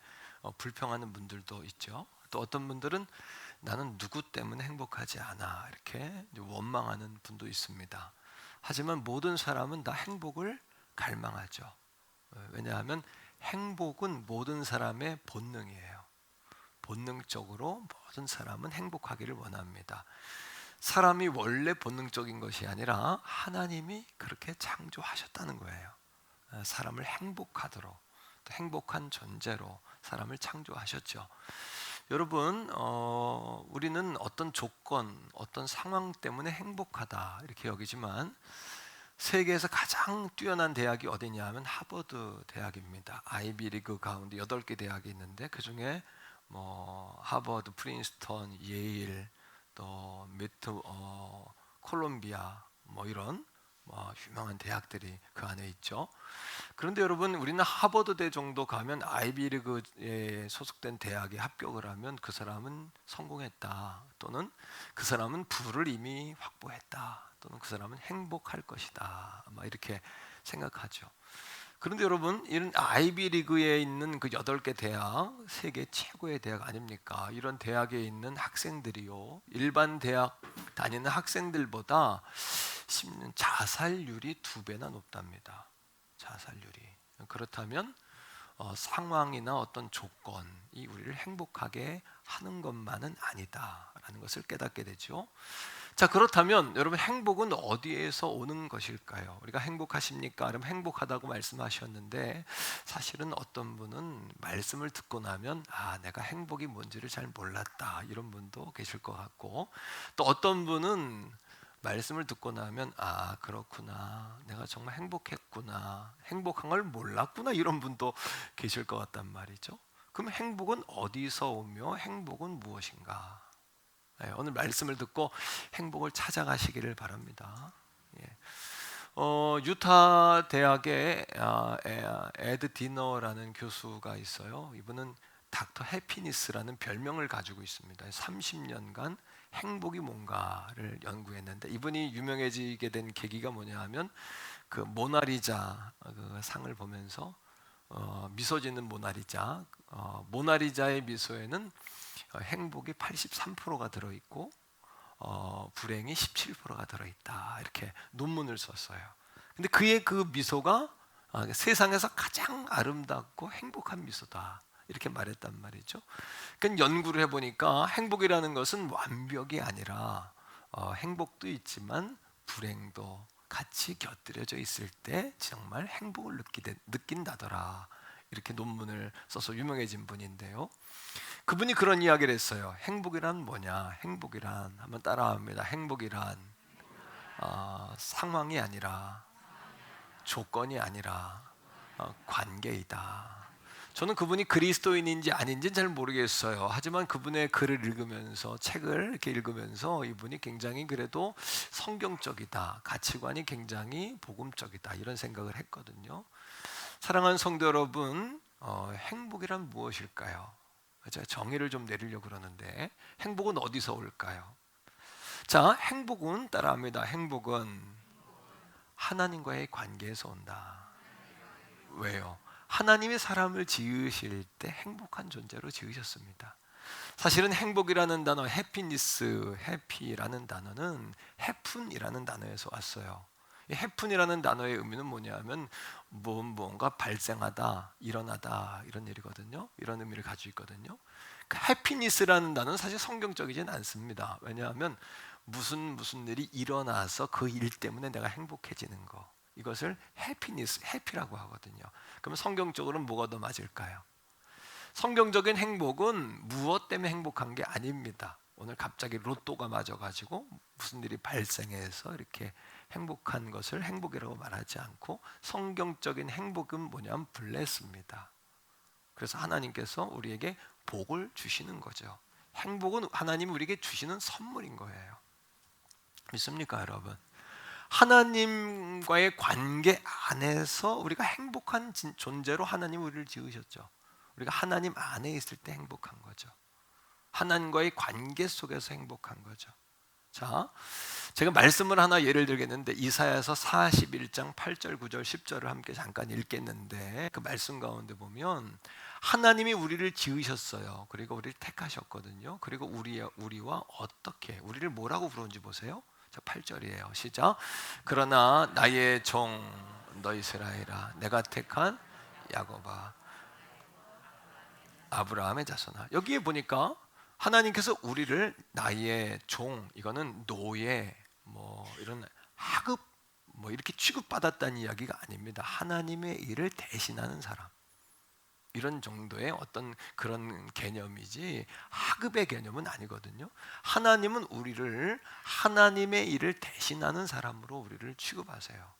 불평하는 분들도 있죠. 또 어떤 분들은 나는 누구 때문에 행복하지 않아 이렇게 원망하는 분도 있습니다. 하지만 모든 사람은 다 행복을 갈망하죠. 왜냐하면 행복은 모든 사람의 본능이에요. 본능적으로 모든 사람은 행복하기를 원합니다. 사람이 원래 본능적인 것이 아니라 하나님이 그렇게 창조하셨다는 거예요. 사람을 행복하도록, 또 행복한 존재로 사람을 창조하셨죠. 여러분, 우리는 어떤 조건, 어떤 상황 때문에 행복하다 이렇게 여기지만 세계에서 가장 뛰어난 대학이 어디냐 하면 하버드 대학입니다. 아이비리그 가운데 8개 대학이 있는데 그중에 뭐 하버드, 프린스턴, 예일, 또 콜롬비아 뭐 이런 유명한 대학들이 그 안에 있죠. 그런데 여러분 우리는 하버드대 정도 가면 아이비리그에 소속된 대학에 합격을 하면 그 사람은 성공했다, 또는 그 사람은 부를 이미 확보했다, 또는 그 사람은 행복할 것이다, 막 이렇게 생각하죠. 그런데 여러분 이런 아이비리그에 있는 그 8개 대학, 세계 최고의 대학 아닙니까? 이런 대학에 있는 학생들이요, 일반 대학 다니는 학생들보다 자살률이 2배나 높답니다. 자살률이. 그렇다면 상황이나 어떤 조건이 우리를 행복하게 하는 것만은 아니다라는 것을 깨닫게 되죠. 자, 그렇다면 여러분 행복은 어디에서 오는 것일까요? 우리가 행복하십니까? 그럼 행복하다고 말씀하셨는데 사실은 어떤 분은 말씀을 듣고 나면 내가 행복이 뭔지를 잘 몰랐다 이런 분도 계실 것 같고, 또 어떤 분은 말씀을 듣고 나면 그렇구나, 내가 정말 행복했구나, 행복한 걸 몰랐구나 이런 분도 계실 것 같단 말이죠. 그럼 행복은 어디서 오며 행복은 무엇인가? 오늘 말씀을 듣고 행복을 찾아가시기를 바랍니다. 유타 대학에 에드 디너라는 교수가 있어요. 이분은 닥터 해피니스라는 별명을 가지고 있습니다. 30년간 행복이 뭔가를 연구했는데, 이분이 유명해지게 된 계기가 뭐냐 하면 그 모나리자 그 상을 보면서 미소 짓는 모나리자, 모나리자의 미소에는 행복이 83%가 들어있고 불행이 17%가 들어있다 이렇게 논문을 썼어요. 근데 그의 그 미소가 세상에서 가장 아름답고 행복한 미소다 이렇게 말했단 말이죠. 그러니까 연구를 해보니까 행복이라는 것은 완벽이 아니라 행복도 있지만 불행도 같이 곁들여져 있을 때 정말 행복을 느낀다더라 이렇게 논문을 써서 유명해진 분인데요. 그분이 그런 이야기를 했어요. 행복이란 뭐냐? 행복이란, 한번 따라합니다. 행복이란 상황이 아니라, 조건이 아니라 관계이다. 저는 그분이 그리스도인인지 아닌지는 잘 모르겠어요. 하지만 그분의 글을 읽으면서, 책을 이렇게 읽으면서 이분이 굉장히 그래도 성경적이다, 가치관이 굉장히 복음적이다 이런 생각을 했거든요. 사랑하는 성도 여러분, 행복이란 무엇일까요? 제가 정의를 좀 내리려고 그러는데 행복은 어디서 올까요? 자, 행복은 따라합니다. 행복은 하나님과의 관계에서 온다. 왜요? 하나님이 사람을 지으실 때 행복한 존재로 지으셨습니다. 사실은 행복이라는 단어, 해피니스, 해피라는 단어는 해픈이라는 단어에서 왔어요. 이 해픈이라는 단어의 의미는 뭐냐면 무언가 발생하다, 일어나다 이런 일이거든요. 이런 의미를 가지고 있거든요. 그 해피니스라는 단어는 사실 성경적이진 않습니다. 왜냐하면 무슨 일이 일어나서 그 일 때문에 내가 행복해지는 거, 이것을 해피니스, 해피라고 하거든요. 그러면 성경적으로는 뭐가 더 맞을까요? 성경적인 행복은 무엇 때문에 행복한 게 아닙니다. 오늘 갑자기 로또가 맞아가지고 무슨 일이 발생해서 이렇게 행복한 것을 행복이라고 말하지 않고, 성경적인 행복은 뭐냐면 블레스입니다. 그래서 하나님께서 우리에게 복을 주시는 거죠. 행복은 하나님이 우리에게 주시는 선물인 거예요. 믿습니까, 여러분? 하나님과의 관계 안에서 우리가 행복한 존재로 하나님 우리를 지으셨죠. 우리가 하나님 안에 있을 때 행복한 거죠. 하나님과의 관계 속에서 행복한 거죠. 자, 제가 말씀을 하나 예를 들겠는데, 이사야서 41장 8절, 9절, 10절을 함께 잠깐 읽겠는데, 그 말씀 가운데 보면 하나님이 우리를 지으셨어요. 그리고 우리를 택하셨거든요. 그리고 우리와 어떻게, 우리를 뭐라고 부르는지 보세요. 자, 8절이에요. 시작. 그러나 나의 종 너 이스라엘아, 내가 택한 야곱아, 아브라함의 자손아. 여기에 보니까 하나님께서 우리를 나의 종, 이거는 노예, 이런 하급, 이렇게 취급받았다는 이야기가 아닙니다. 하나님의 일을 대신하는 사람, 이런 정도의 어떤 그런 개념이지 하급의 개념은 아니거든요. 하나님은 우리를 하나님의 일을 대신하는 사람으로 우리를 취급하세요.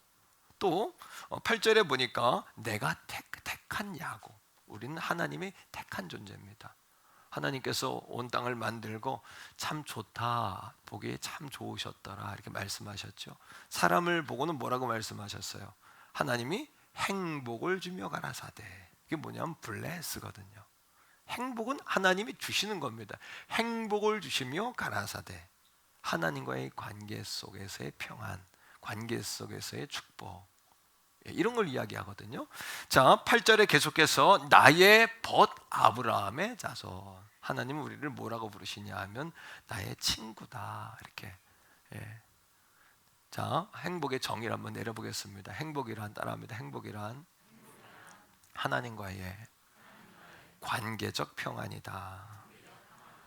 또 8절에 보니까 내가 택한 야곱, 우리는 하나님의 택한 존재입니다. 하나님께서 온 땅을 만들고 참 좋다, 보기에 참 좋으셨더라 이렇게 말씀하셨죠. 사람을 보고는 뭐라고 말씀하셨어요? 하나님이 행복을 주며 가라사대. 이게 뭐냐면 블레스거든요. 행복은 하나님이 주시는 겁니다. 행복을 주시며 가라사대. 하나님과의 관계 속에서의 평안, 관계 속에서의 축복, 이런 걸 이야기하거든요. 자, 8절에 계속해서 나의 벗 아브라함의 자손. 하나님은 우리를 뭐라고 부르시냐 하면 나의 친구다 이렇게. 자, 행복의 정의를 한번 내려보겠습니다. 행복이란, 따라합니다. 행복이란 하나님과의 관계적 평안이다.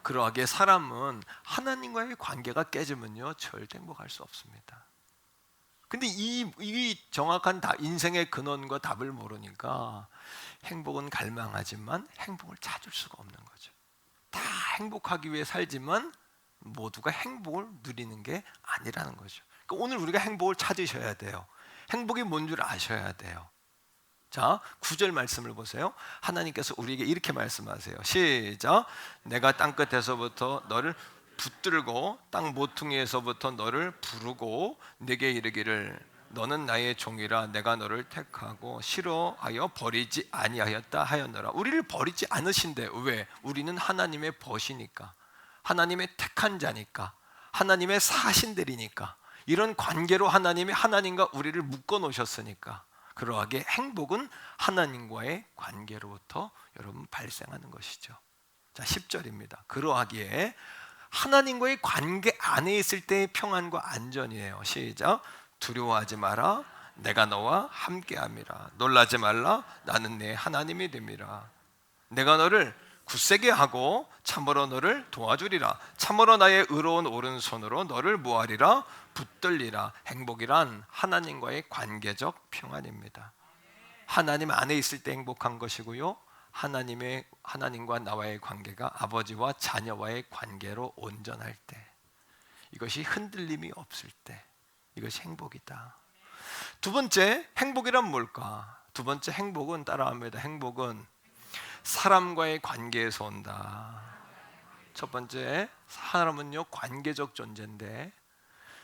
그러하기에 사람은 하나님과의 관계가 깨지면요 절대 행복할 수 없습니다. 근데 이 정확한 인생의 근원과 답을 모르니까 행복은 갈망하지만 행복을 찾을 수가 없는 거죠. 다 행복하기 위해 살지만 모두가 행복을 누리는 게 아니라는 거죠. 그러니까 오늘 우리가 행복을 찾으셔야 돼요. 행복이 뭔 줄 아셔야 돼요. 자, 9절 말씀을 보세요. 하나님께서 우리에게 이렇게 말씀하세요. 시작. 내가 땅끝에서부터 너를 붙들고 땅 모퉁이에서부터 너를 부르고 내게 이르기를 너는 나의 종이라 내가 너를 택하고 싫어하여 버리지 아니하였다 하였노라. 우리를 버리지 않으신대. 왜? 우리는 하나님의 벗이니까, 하나님의 택한 자니까, 하나님의 사신들이니까, 이런 관계로 하나님이 하나님과 우리를 묶어 놓으셨으니까. 그러하게 행복은 하나님과의 관계로부터 여러분 발생하는 것이죠. 자, 10절입니다. 그러하기에 하나님과의 관계 안에 있을 때의 평안과 안전이에요. 시작. 두려워하지 마라. 내가 너와 함께함이라. 놀라지 말라. 나는 내 하나님이 됨이라. 내가 너를 굳세게 하고 참으로 너를 도와주리라. 참으로 나의 의로운 오른손으로 너를 모하리라. 붙들리라. 행복이란 하나님과의 관계적 평안입니다. 하나님 안에 있을 때 행복한 것이고요, 하나님과 나와의 관계가 아버지와 자녀와의 관계로 온전할 때, 이것이 흔들림이 없을 때, 이것이 행복이다. 두 번째, 행복이란 뭘까? 두 번째 행복은, 따라합니다. 행복은 사람과의 관계에서 온다. 첫 번째, 사람은요 관계적 존재인데,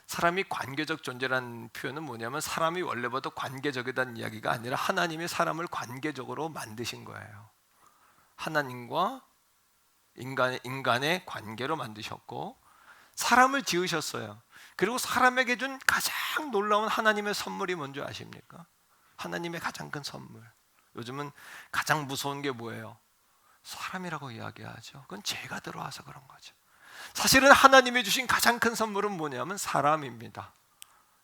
사람이 관계적 존재라는 표현은 뭐냐면 사람이 원래부터 관계적이라는 이야기가 아니라 하나님이 사람을 관계적으로 만드신 거예요. 하나님과 인간의 관계로 만드셨고 사람을 지으셨어요. 그리고 사람에게 준 가장 놀라운 하나님의 선물이 뭔지 아십니까? 하나님의 가장 큰 선물. 요즘은 가장 무서운 게 뭐예요? 사람이라고 이야기하죠. 그건 죄가 들어와서 그런 거죠. 사실은 하나님이 주신 가장 큰 선물은 뭐냐면 사람입니다.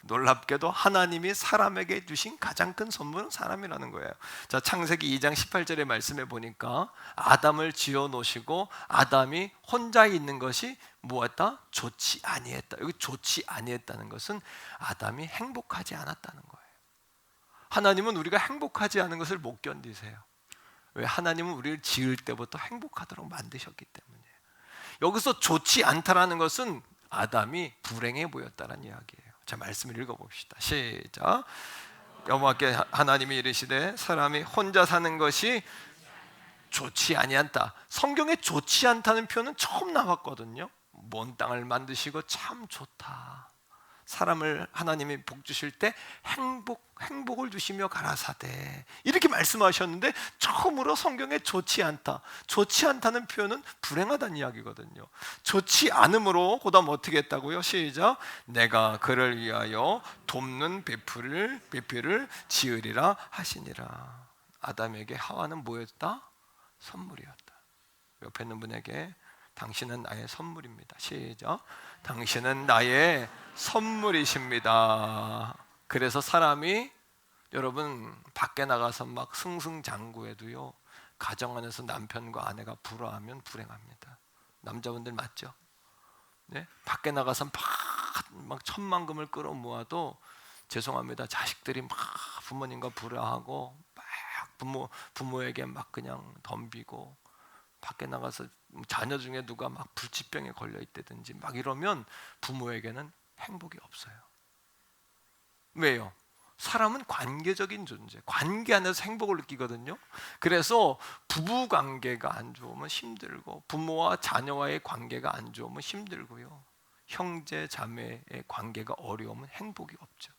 놀랍게도 하나님이 사람에게 주신 가장 큰 선물은 사람이라는 거예요. 자, 창세기 2장 18절의 말씀에 보니까 아담을 지어 놓으시고 아담이 혼자 있는 것이 무엇다? 좋지 아니했다. 여기 좋지 아니했다는 것은 아담이 행복하지 않았다는 거예요. 하나님은 우리가 행복하지 않은 것을 못 견디세요. 왜? 하나님은 우리를 지을 때부터 행복하도록 만드셨기 때문이에요. 여기서 좋지 않다라는 것은 아담이 불행해 보였다는 이야기예요. 자, 말씀을 읽어봅시다. 시작. 여호와께 하나님이 이르시되 사람이 혼자 사는 것이 좋지 아니한다. 성경에 좋지 않다는 표현은 처음 나왔거든요. 먼 땅을 만드시고 참 좋다. 사람을 하나님이 복 주실 때 행복을 주시며 가라사대 이렇게 말씀하셨는데 처음으로 성경에 좋지 않다. 좋지 않다는 표현은 불행하다는 이야기거든요. 좋지 않음으로 그다음 어떻게 했다고요? 시작. 내가 그를 위하여 돕는 배필을 지으리라 하시니라. 아담에게 하와는 뭐였다? 선물이었다. 옆에 있는 분에게 당신은 나의 선물입니다. 시작. 당신은 나의 선물이십니다. 그래서 사람이 여러분 밖에 나가서 막 승승장구해도요, 가정 안에서 남편과 아내가 불화하면 불행합니다. 남자분들 맞죠? 네? 밖에 나가서 막 천만금을 끌어모아도 죄송합니다. 자식들이 막 부모님과 불화하고 막 부모에게 막 그냥 덤비고 밖에 나가서 자녀 중에 누가 막 불치병에 걸려 있다든지 막 이러면 부모에게는 행복이 없어요. 왜요? 사람은 관계적인 존재, 관계 안에서 행복을 느끼거든요. 그래서 부부 관계가 안 좋으면 힘들고 부모와 자녀와의 관계가 안 좋으면 힘들고요. 형제 자매의 관계가 어려우면 행복이 없죠.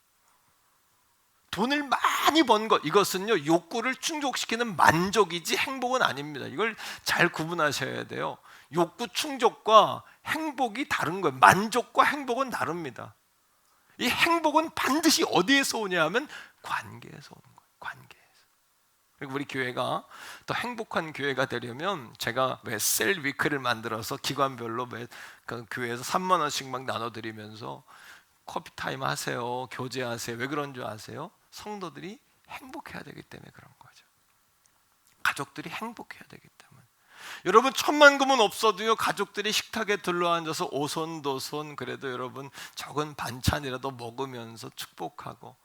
돈을 많이 번 것, 이것은요 욕구를 충족시키는 만족이지 행복은 아닙니다. 이걸 잘 구분하셔야 돼요. 욕구 충족과 행복이 다른 거예요. 만족과 행복은 다릅니다. 이 행복은 반드시 어디에서 오냐 하면 관계에서 오는 거예요. 관계에서. 그리고 우리 교회가 더 행복한 교회가 되려면 제가 왜 셀 위크를 만들어서 기관별로 그 교회에서 3만 원씩 막 나눠드리면서 커피 타임 하세요, 교제하세요. 왜 그런 줄 아세요? 성도들이 행복해야 되기 때문에 그런 거죠. 가족들이 행복해야 되기 때문에. 여러분 천만금은 없어도요 가족들이 식탁에 둘러앉아서 오손도손 그래도 여러분 적은 반찬이라도 먹으면서 축복하고.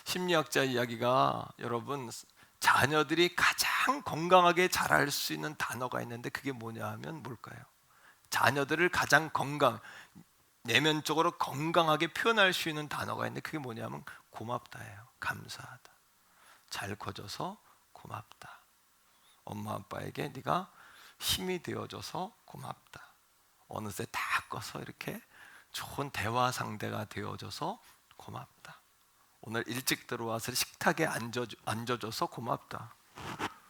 심리학자 이야기가 여러분 자녀들이 가장 건강하게 자랄 수 있는 단어가 있는데 그게 뭐냐 하면 뭘까요? 자녀들을 가장 내면적으로 건강하게 표현할 수 있는 단어가 있는데 그게 뭐냐면 고맙다예요. 감사하다. 잘 커져서 고맙다. 엄마 아빠에게 네가 힘이 되어줘서 고맙다. 어느새 다 커서 이렇게 좋은 대화 상대가 되어줘서 고맙다. 오늘 일찍 들어와서 식탁에 앉아줘서 고맙다.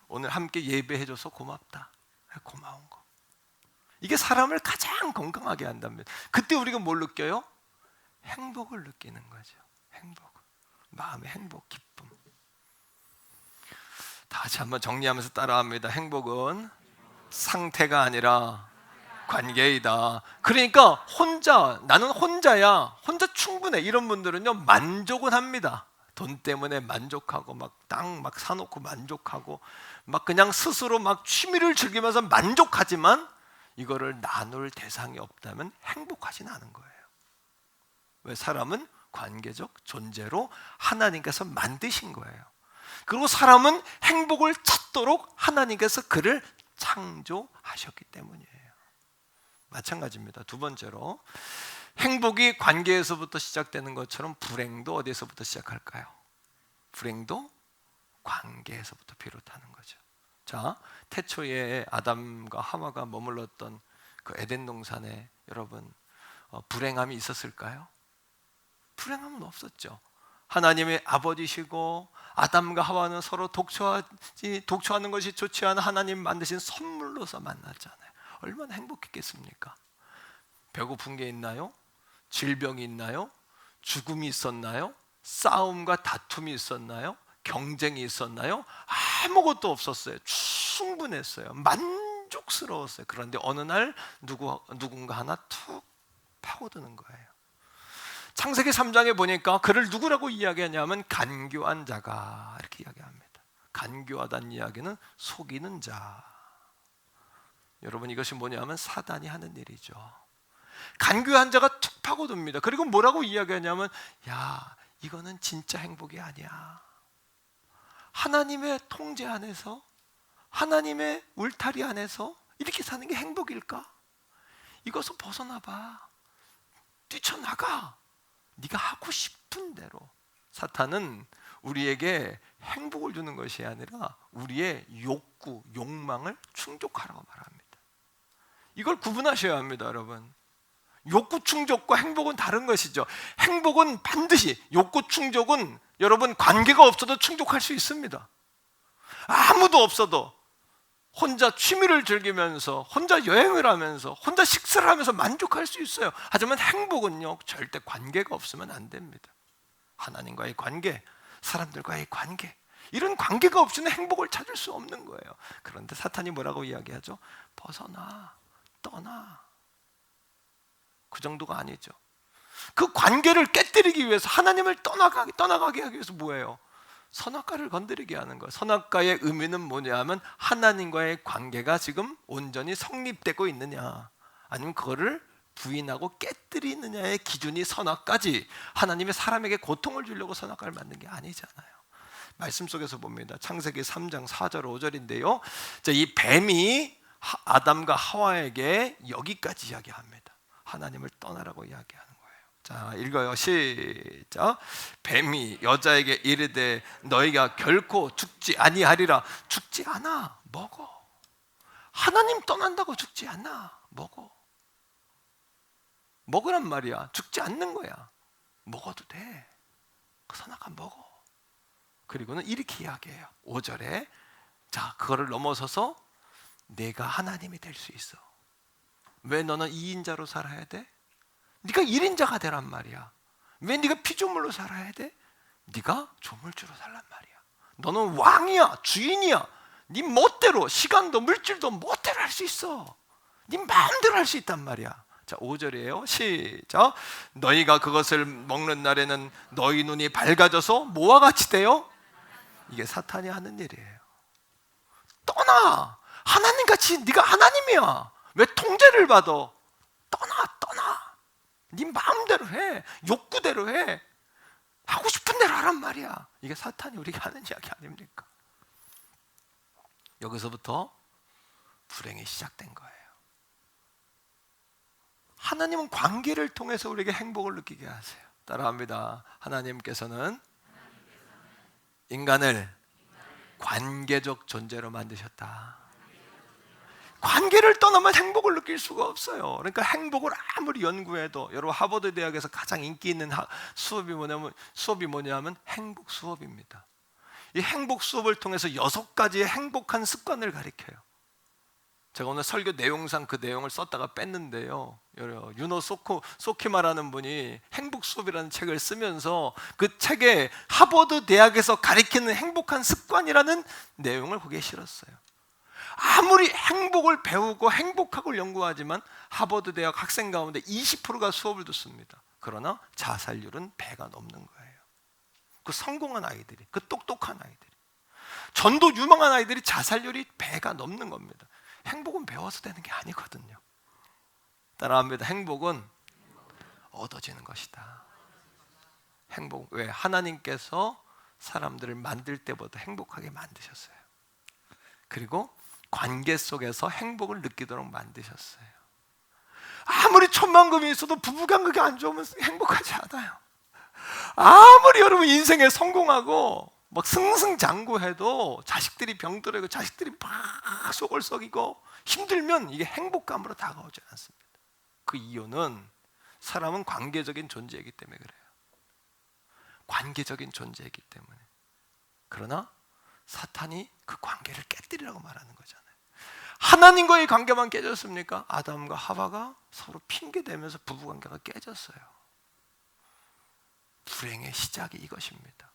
오늘 함께 예배해줘서 고맙다. 고마운 거. 이게 사람을 가장 건강하게 한답니다. 그때 우리가 뭘 느껴요? 행복을 느끼는 거죠. 행복. 마음의 행복, 기쁨. 다시 한번 정리하면서 따라합니다. 행복은 상태가 아니라 관계이다. 그러니까 나는 혼자야, 혼자 충분해, 이런 분들은요 만족은 합니다. 돈 때문에 만족하고 막 땅 막 사놓고 만족하고 막 그냥 스스로 막 취미를 즐기면서 만족하지만 이거를 나눌 대상이 없다면 행복하진 않은 거예요. 왜? 사람은 관계적 존재로 하나님께서 만드신 거예요. 그리고 사람은 행복을 찾도록 하나님께서 그를 창조하셨기 때문이에요. 마찬가지입니다. 두 번째로 행복이 관계에서부터 시작되는 것처럼 불행도 어디에서부터 시작할까요? 불행도 관계에서부터 비롯하는 거죠. 자, 태초에 아담과 하와가 머물렀던 그 에덴 동산에 여러분 불행함이 있었을까요? 불행함은 없었죠. 하나님의 아버지시고 아담과 하와는 서로 독초하는 것이 좋지 않아 하나님 만드신 선물로서 만났잖아요. 얼마나 행복했겠습니까? 배고픈 게 있나요? 질병이 있나요? 죽음이 있었나요? 싸움과 다툼이 있었나요? 경쟁이 있었나요? 아무것도 없었어요. 충분했어요. 만족스러웠어요. 그런데 어느 날 누군가 하나 툭 파고드는 거예요. 창세기 3장에 보니까 그를 누구라고 이야기하냐면 간교한 자가 이렇게 이야기합니다. 간교하다는 이야기는 속이는 자. 여러분, 이것이 뭐냐면 사단이 하는 일이죠. 간교한 자가 툭 파고듭니다. 그리고 뭐라고 이야기하냐면, 야, 이거는 진짜 행복이 아니야. 하나님의 통제 안에서, 하나님의 울타리 안에서 이렇게 사는 게 행복일까? 이것을 벗어나봐. 뛰쳐나가. 네가 하고 싶은 대로. 사탄은 우리에게 행복을 주는 것이 아니라 우리의 욕구, 욕망을 충족하라고 말합니다. 이걸 구분하셔야 합니다, 여러분. 욕구 충족과 행복은 다른 것이죠. 행복은 반드시, 욕구 충족은 여러분 관계가 없어도 충족할 수 있습니다. 아무도 없어도 혼자 취미를 즐기면서, 혼자 여행을 하면서, 혼자 식사를 하면서 만족할 수 있어요. 하지만 행복은요, 절대 관계가 없으면 안 됩니다. 하나님과의 관계, 사람들과의 관계, 이런 관계가 없이는 행복을 찾을 수 없는 거예요. 그런데 사탄이 뭐라고 이야기하죠? 벗어나, 떠나. 그 정도가 아니죠. 그 관계를 깨뜨리기 위해서, 하나님을 떠나가게 하기 위해서 뭐예요? 선악과를 건드리게 하는 거예요. 선악과의 의미는 뭐냐면 하나님과의 관계가 지금 온전히 성립되고 있느냐, 아니면 그거를 부인하고 깨뜨리느냐의 기준이 선악과지, 하나님의 사람에게 고통을 주려고 선악과를 만든 게 아니잖아요. 말씀 속에서 봅니다. 창세기 3장 4절 5절인데요. 이 뱀이 아담과 하와에게 여기까지 이야기합니다. 하나님을 떠나라고 이야기하는 거예요. 자, 읽어요. 시작. 뱀이 여자에게 이르되 너희가 결코 죽지 아니하리라. 죽지 않아. 먹어. 하나님 떠난다고 죽지 않아. 먹어. 먹으란 말이야. 죽지 않는 거야. 먹어도 돼. 그 선악과 먹어. 그리고는 이렇게 이야기해요. 5절에 자, 그거를 넘어서서 내가 하나님이 될 수 있어. 왜 너는 2인자로 살아야 돼? 네가 1인자가 되란 말이야. 왜 네가 피조물로 살아야 돼? 네가 조물주로 살란 말이야. 너는 왕이야, 주인이야. 네 멋대로, 시간도 물질도 멋대로 할 수 있어. 네 마음대로 할 수 있단 말이야. 자, 5절이에요. 시작. 너희가 그것을 먹는 날에는 너희 눈이 밝아져서 뭐와 같이 돼요? 이게 사탄이 하는 일이에요. 떠나. 하나님같이 네가 하나님이야. 왜 통제를 받아? 떠나. 네 마음대로 해. 욕구대로 해. 하고 싶은 대로 하란 말이야. 이게 사탄이 우리가 하는 이야기 아닙니까? 여기서부터 불행이 시작된 거예요. 하나님은 관계를 통해서 우리에게 행복을 느끼게 하세요. 따라합니다. 하나님께서는 인간을 관계적 존재로 만드셨다. 관계를 떠나면 행복을 느낄 수가 없어요. 그러니까 행복을 아무리 연구해도, 여러분 하버드 대학에서 가장 인기 있는 수업이 뭐냐면 행복 수업입니다. 이 행복 수업을 통해서 6가지의 행복한 습관을 가르쳐요. 제가 오늘 설교 내용상 그 내용을 썼다가 뺐는데요. 유노 소키마라는 분이 행복 수업이라는 책을 쓰면서 그 책에 하버드 대학에서 가르치는 행복한 습관이라는 내용을 거기에 실었어요. 아무리 행복을 배우고 행복학을 연구하지만 하버드 대학 학생 가운데 20%가 수업을 듣습니다. 그러나 자살률은 배가 넘는 거예요. 그 성공한 아이들이, 그 똑똑한 아이들이, 전도 유망한 아이들이 자살률이 배가 넘는 겁니다. 행복은 배워서 되는 게 아니거든요. 따라합니다. 행복은 얻어지는 것이다. 행복, 왜? 하나님께서 사람들을 만들 때보다 행복하게 만드셨어요. 그리고 관계 속에서 행복을 느끼도록 만드셨어요. 아무리 천만금이 있어도 부부관계가 안 좋으면 행복하지 않아요. 아무리 여러분 인생에 성공하고 막 승승장구해도 자식들이 병들고 자식들이 막 속을 썩이고 힘들면 이게 행복감으로 다가오지 않습니다. 그 이유는 사람은 관계적인 존재이기 때문에 그래요. 관계적인 존재이기 때문에. 그러나 사탄이 그 관계를 깨뜨리라고 말하는 거잖아요. 하나님과의 관계만 깨졌습니까? 아담과 하와가 서로 핑계대면서 부부관계가 깨졌어요. 불행의 시작이 이것입니다.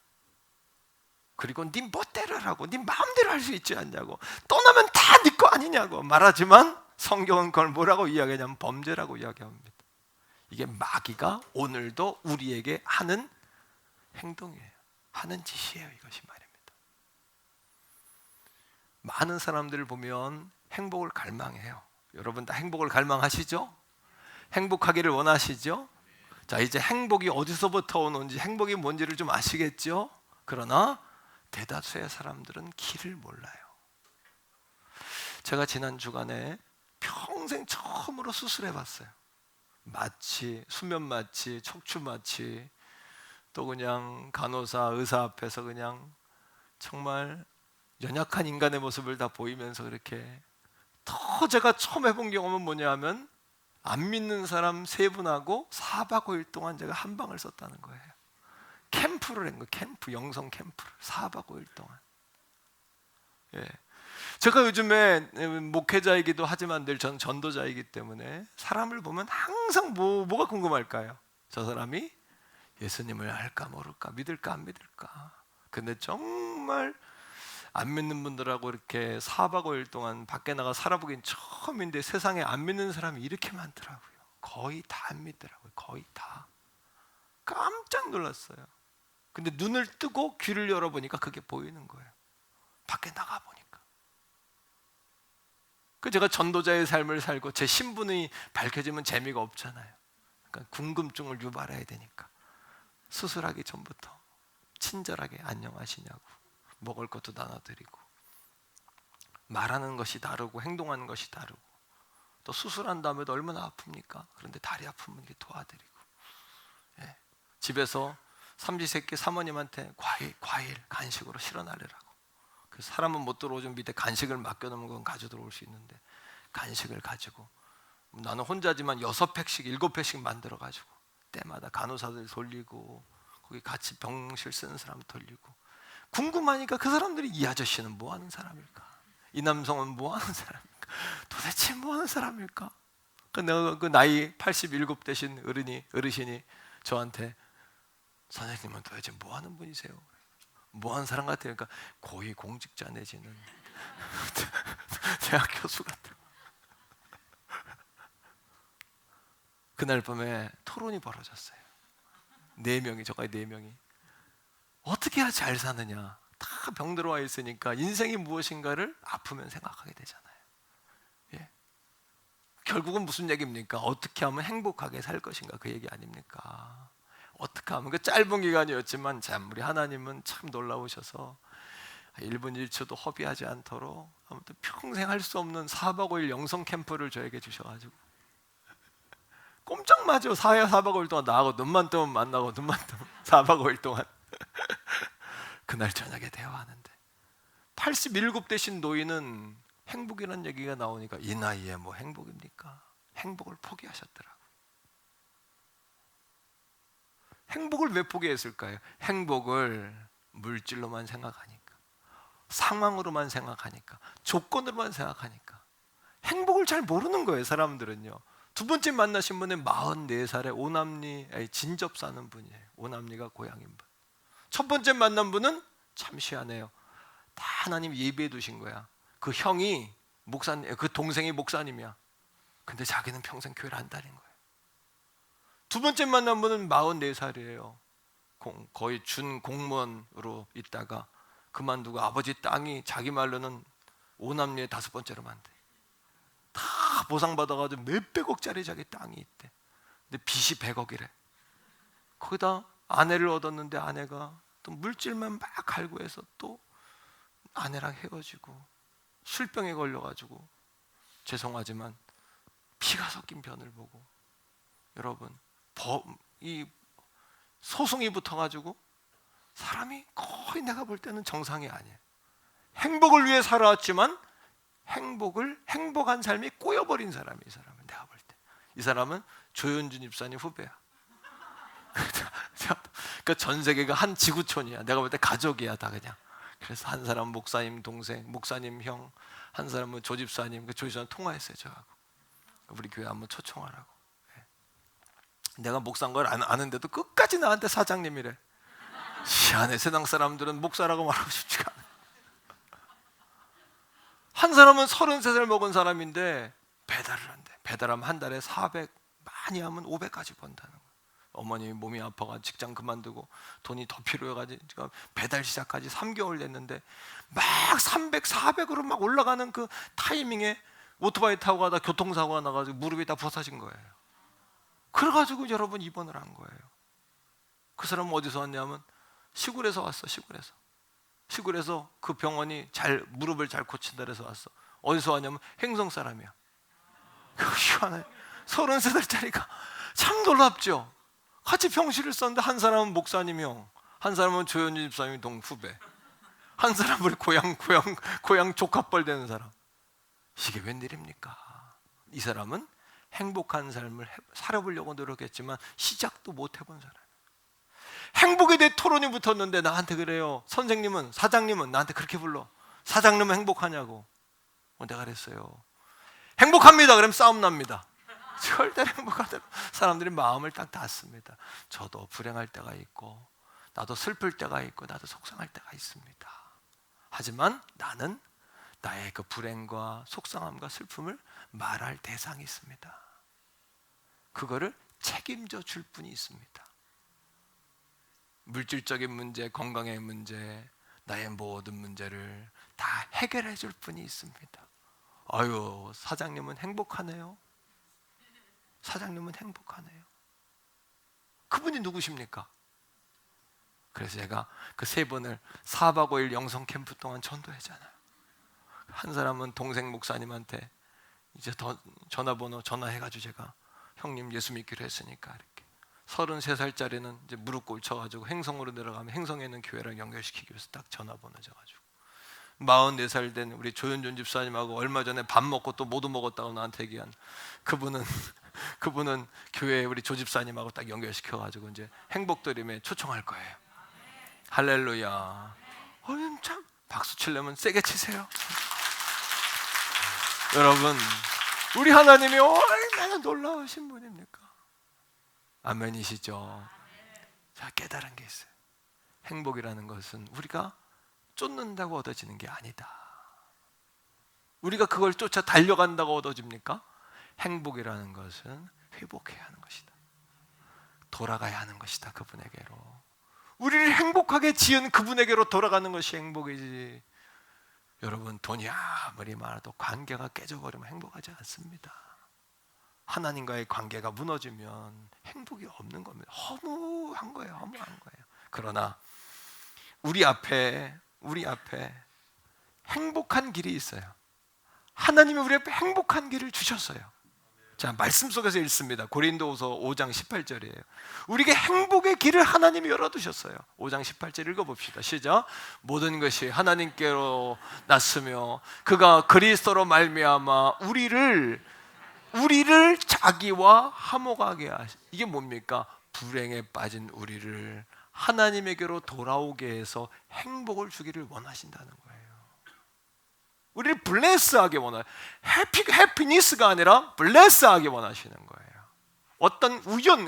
그리고 네 멋대로 하라고, 네 마음대로 할 수 있지 않냐고, 떠나면 다 네 거 아니냐고 말하지만 성경은 그걸 뭐라고 이야기하냐면 범죄라고 이야기합니다. 이게 마귀가 오늘도 우리에게 하는 행동이에요. 하는 짓이에요. 이것이 말입니다. 많은 사람들을 보면 행복을 갈망해요. 여러분 다 행복을 갈망하시죠? 행복하기를 원하시죠? 자, 이제 행복이 어디서부터 오는지, 행복이 뭔지를 좀 아시겠죠? 그러나 대다수의 사람들은 길을 몰라요. 제가 지난 주간에 평생 처음으로 수술해 봤어요. 마취, 수면 마취, 척추 마취, 또 그냥 간호사, 의사 앞에서 그냥 정말 연약한 인간의 모습을 다 보이면서 그렇게. 더 제가 처음 해본 경험은 뭐냐 하면 안 믿는 사람 3분하고 4박 5일 동안 제가 한 방을 썼다는 거예요. 캠프를 한 거예요. 캠프, 영성 캠프를 4박 5일 동안. 예. 제가 요즘에 목회자이기도 하지만 늘 전 전도자이기 때문에 사람을 보면 항상 뭐가 궁금할까요? 저 사람이 예수님을 알까 모를까, 믿을까 안 믿을까. 근데 정말 안 믿는 분들하고 이렇게 4박 5일 동안 밖에 나가 살아보긴 처음인데 세상에 안 믿는 사람이 이렇게 많더라고요. 거의 다 안 믿더라고요. 거의 다. 깜짝 놀랐어요. 근데 눈을 뜨고 귀를 열어보니까 그게 보이는 거예요. 밖에 나가보니까. 그 제가 전도자의 삶을 살고 제 신분이 밝혀지면 재미가 없잖아요. 그러니까 궁금증을 유발해야 되니까 수술하기 전부터 친절하게 안녕하시냐고, 먹을 것도 나눠드리고, 말하는 것이 다르고 행동하는 것이 다르고, 또 수술한 다음에도 얼마나 아픕니까? 그런데 다리 아프면 이렇게 도와드리고, 예. 집에서 삼시세끼 사모님한테 과일 간식으로 실어나르라고. 그 사람은 못 들어오죠. 밑에 간식을 맡겨놓으면 그건 가져 들어올 수 있는데 간식을 가지고, 나는 혼자지만 6팩씩 7팩씩 만들어가지고 때마다 간호사들 돌리고, 거기 같이 병실 쓰는 사람 돌리고. 궁금하니까 그 사람들이 이 아저씨는 뭐 하는 사람일까? 이 남성은 뭐 하는 사람일까? 도대체 뭐 하는 사람일까? 내가 그 나이 87 되신 어르신이 저한테 선생님은 도대체 뭐 하는 분이세요? 뭐 하는 사람 같아요? 그러니까 고위 공직자 내지는 대학 교수 같아요. 그날 밤에 토론이 벌어졌어요. 4명이, 저까지 4명이. 어떻게 해야 잘 사느냐? 다 병 들어와 있으니까 인생이 무엇인가를 아프면 생각하게 되잖아요. 예. 결국은 무슨 얘기입니까? 어떻게 하면 행복하게 살 것인가, 그 얘기 아닙니까? 어떻게 하면, 그 짧은 기간이었지만 참 우리 하나님은 참 놀라우셔서 1분 1초도 허비하지 않도록 아무튼 평생 할 수 없는 4박 5일 영성 캠프를 저에게 주셔가지고 꼼짝 마죠. 4박 5일 동안 나하고 눈만 뜨면 만나고, 눈만 뜨면 4박 5일 동안 그날 저녁에 대화하는데 87 되신 노인은 행복이라는 얘기가 나오니까 이 나이에 뭐 행복입니까? 행복을 포기하셨더라고요. 행복을 왜 포기했을까요? 행복을 물질로만 생각하니까, 상황으로만 생각하니까, 조건으로만 생각하니까 행복을 잘 모르는 거예요. 사람들은요. 두 번째 만나신 분은 44살에 오남리 진접 사는 분이에요. 오남리가 고향인 분. 첫 번째 만난 분은 참 희한해요. 다 하나님 예비해 두신 거야. 그 형이 목사님, 그 동생이 목사님이야. 근데 자기는 평생 교회를 안 다닌 거예요. 두 번째 만난 분은 44살이에요. 거의 준 공무원으로 있다가 그만두고 아버지 땅이 자기 말로는 오남리의 5번째로 만돼. 다 보상받아가지고 몇백억짜리 자기 땅이 있대. 근데 빚이 100억이래. 거기다 아내를 얻었는데 아내가 또 물질만 막 갈구해서 또 아내랑 헤어지고 술병에 걸려가지고 죄송하지만 피가 섞인 변을 보고, 여러분 이 소송이 붙어가지고 사람이 거의 내가 볼 때는 정상이 아니에요. 행복을 위해 살아왔지만 행복한 삶이 꼬여버린 사람이, 이 사람은 내가 볼 때. 이 사람은 조현준 집사님 후배야. 그러니까 전 세계가 한 지구촌이야. 내가 볼 때 가족이야 다 그냥. 그래서 한 사람은 목사님 동생, 목사님 형, 한 사람은 조 집사님, 그 조 집사님 통화했어요 저하고. 우리 교회 한번 초청하라고. 내가 목사인 걸 아는데도 끝까지 나한테 사장님이래. 희한해. 세상 사람들은 목사라고 말하고 싶지가 않아. 한 사람은 33살 먹은 사람인데 배달을 한대. 배달하면 한 달에 400 많이 하면 500까지 번다는 거예요. 어머님이 몸이 아파가 직장 그만두고 돈이 더 필요해가지고 배달 시작까지 3개월 됐는데 막 300, 400으로 막 올라가는 그 타이밍에 오토바이 타고 가다 교통사고가 나가지고 무릎이 다 부서진 거예요. 그래가지고 여러분 입원을 한 거예요. 그 사람은 어디서 왔냐면 시골에서 왔어. 시골에서 그 병원이 무릎을 잘 고친다 그래서 왔어. 어디서 왔냐면 행성 사람이야. 희한해. 33살짜리가 참 놀랍죠. 같이 병실을 썼는데 한 사람은 목사님이요, 한 사람은 조현주 집사님이 동후배, 한 사람은 고향 조카뻘 되는 사람. 이게 웬일입니까? 이 사람은 행복한 삶을 살아보려고 노력했지만 시작도 못 해본 사람. 행복에 대해 토론이 붙었는데 나한테 그래요. 선생님은, 사장님은 나한테 그렇게 불러. 사장님은 행복하냐고. 내가 그랬어요. 행복합니다. 그럼 싸움 납니다. 절대 행복하다고. 사람들이 마음을 딱 닫습니다. 저도 불행할 때가 있고, 나도 슬플 때가 있고, 나도 속상할 때가 있습니다. 하지만 나는 나의 그 불행과 속상함과 슬픔을 말할 대상이 있습니다. 그거를 책임져 줄 분이 있습니다. 물질적인 문제, 건강의 문제, 나의 모든 문제를 다 해결해 줄 분이 있습니다. 아유, 사장님은 행복하네요. 사장님은 행복하네요. 그분이 누구십니까? 그래서 제가 그 3번을 4박 5일 영성 캠프 동안 전도했잖아요. 한 사람은 동생 목사님한테 이제 더 전화번호 전화해가지고 제가 형님 예수 믿기로 했으니까 이렇게 33살짜리는 이제 무릎 꿇쳐가지고 행성으로 내려가면 행성에 있는 교회랑 연결시키기 위해서 딱 전화번호 줘가지고 44살 된 우리 조현준 집사님하고 얼마 전에 밥 먹고 또 모두 먹었다고 나한테 얘기한 그분은 교회 우리 조 집사님하고 딱 연결시켜가지고 이제 행복드림에 초청할 거예요. 할렐루야. 참 박수 치려면 세게 치세요. 여러분, 우리 하나님이 얼마나 놀라우신 분입니까? 아멘이시죠? 자, 깨달은 게 있어요. 행복이라는 것은 우리가 쫓는다고 얻어지는 게 아니다. 우리가 그걸 쫓아 달려간다고 얻어집니까? 행복이라는 것은 회복해야 하는 것이다. 돌아가야 하는 것이다. 그분에게로. 우리를 행복하게 지은 그분에게로 돌아가는 것이 행복이지. 여러분, 돈이 아무리 많아도 관계가 깨져버리면 행복하지 않습니다. 하나님과의 관계가 무너지면 행복이 없는 겁니다. 허무한 거예요. 그러나 우리 앞에 행복한 길이 있어요. 하나님이 우리 앞에 행복한 길을 주셨어요. 자, 말씀 속에서 읽습니다. 고린도후서 5장 18절이에요. 우리에게 행복의 길을 하나님이 열어두셨어요. 5장 18절 읽어봅시다. 시작. 모든 것이 하나님께로 났으며 그가 그리스도로 말미암아 우리를 자기와 화목하게 하시. 이게 뭡니까? 불행에 빠진 우리를 하나님에게로 돌아오게 해서 행복을 주기를 원하신다는 거예요. 우리를 블레스하게 원해요. 해피니스가 아니라 블레스하게 원하시는 거예요. 어떤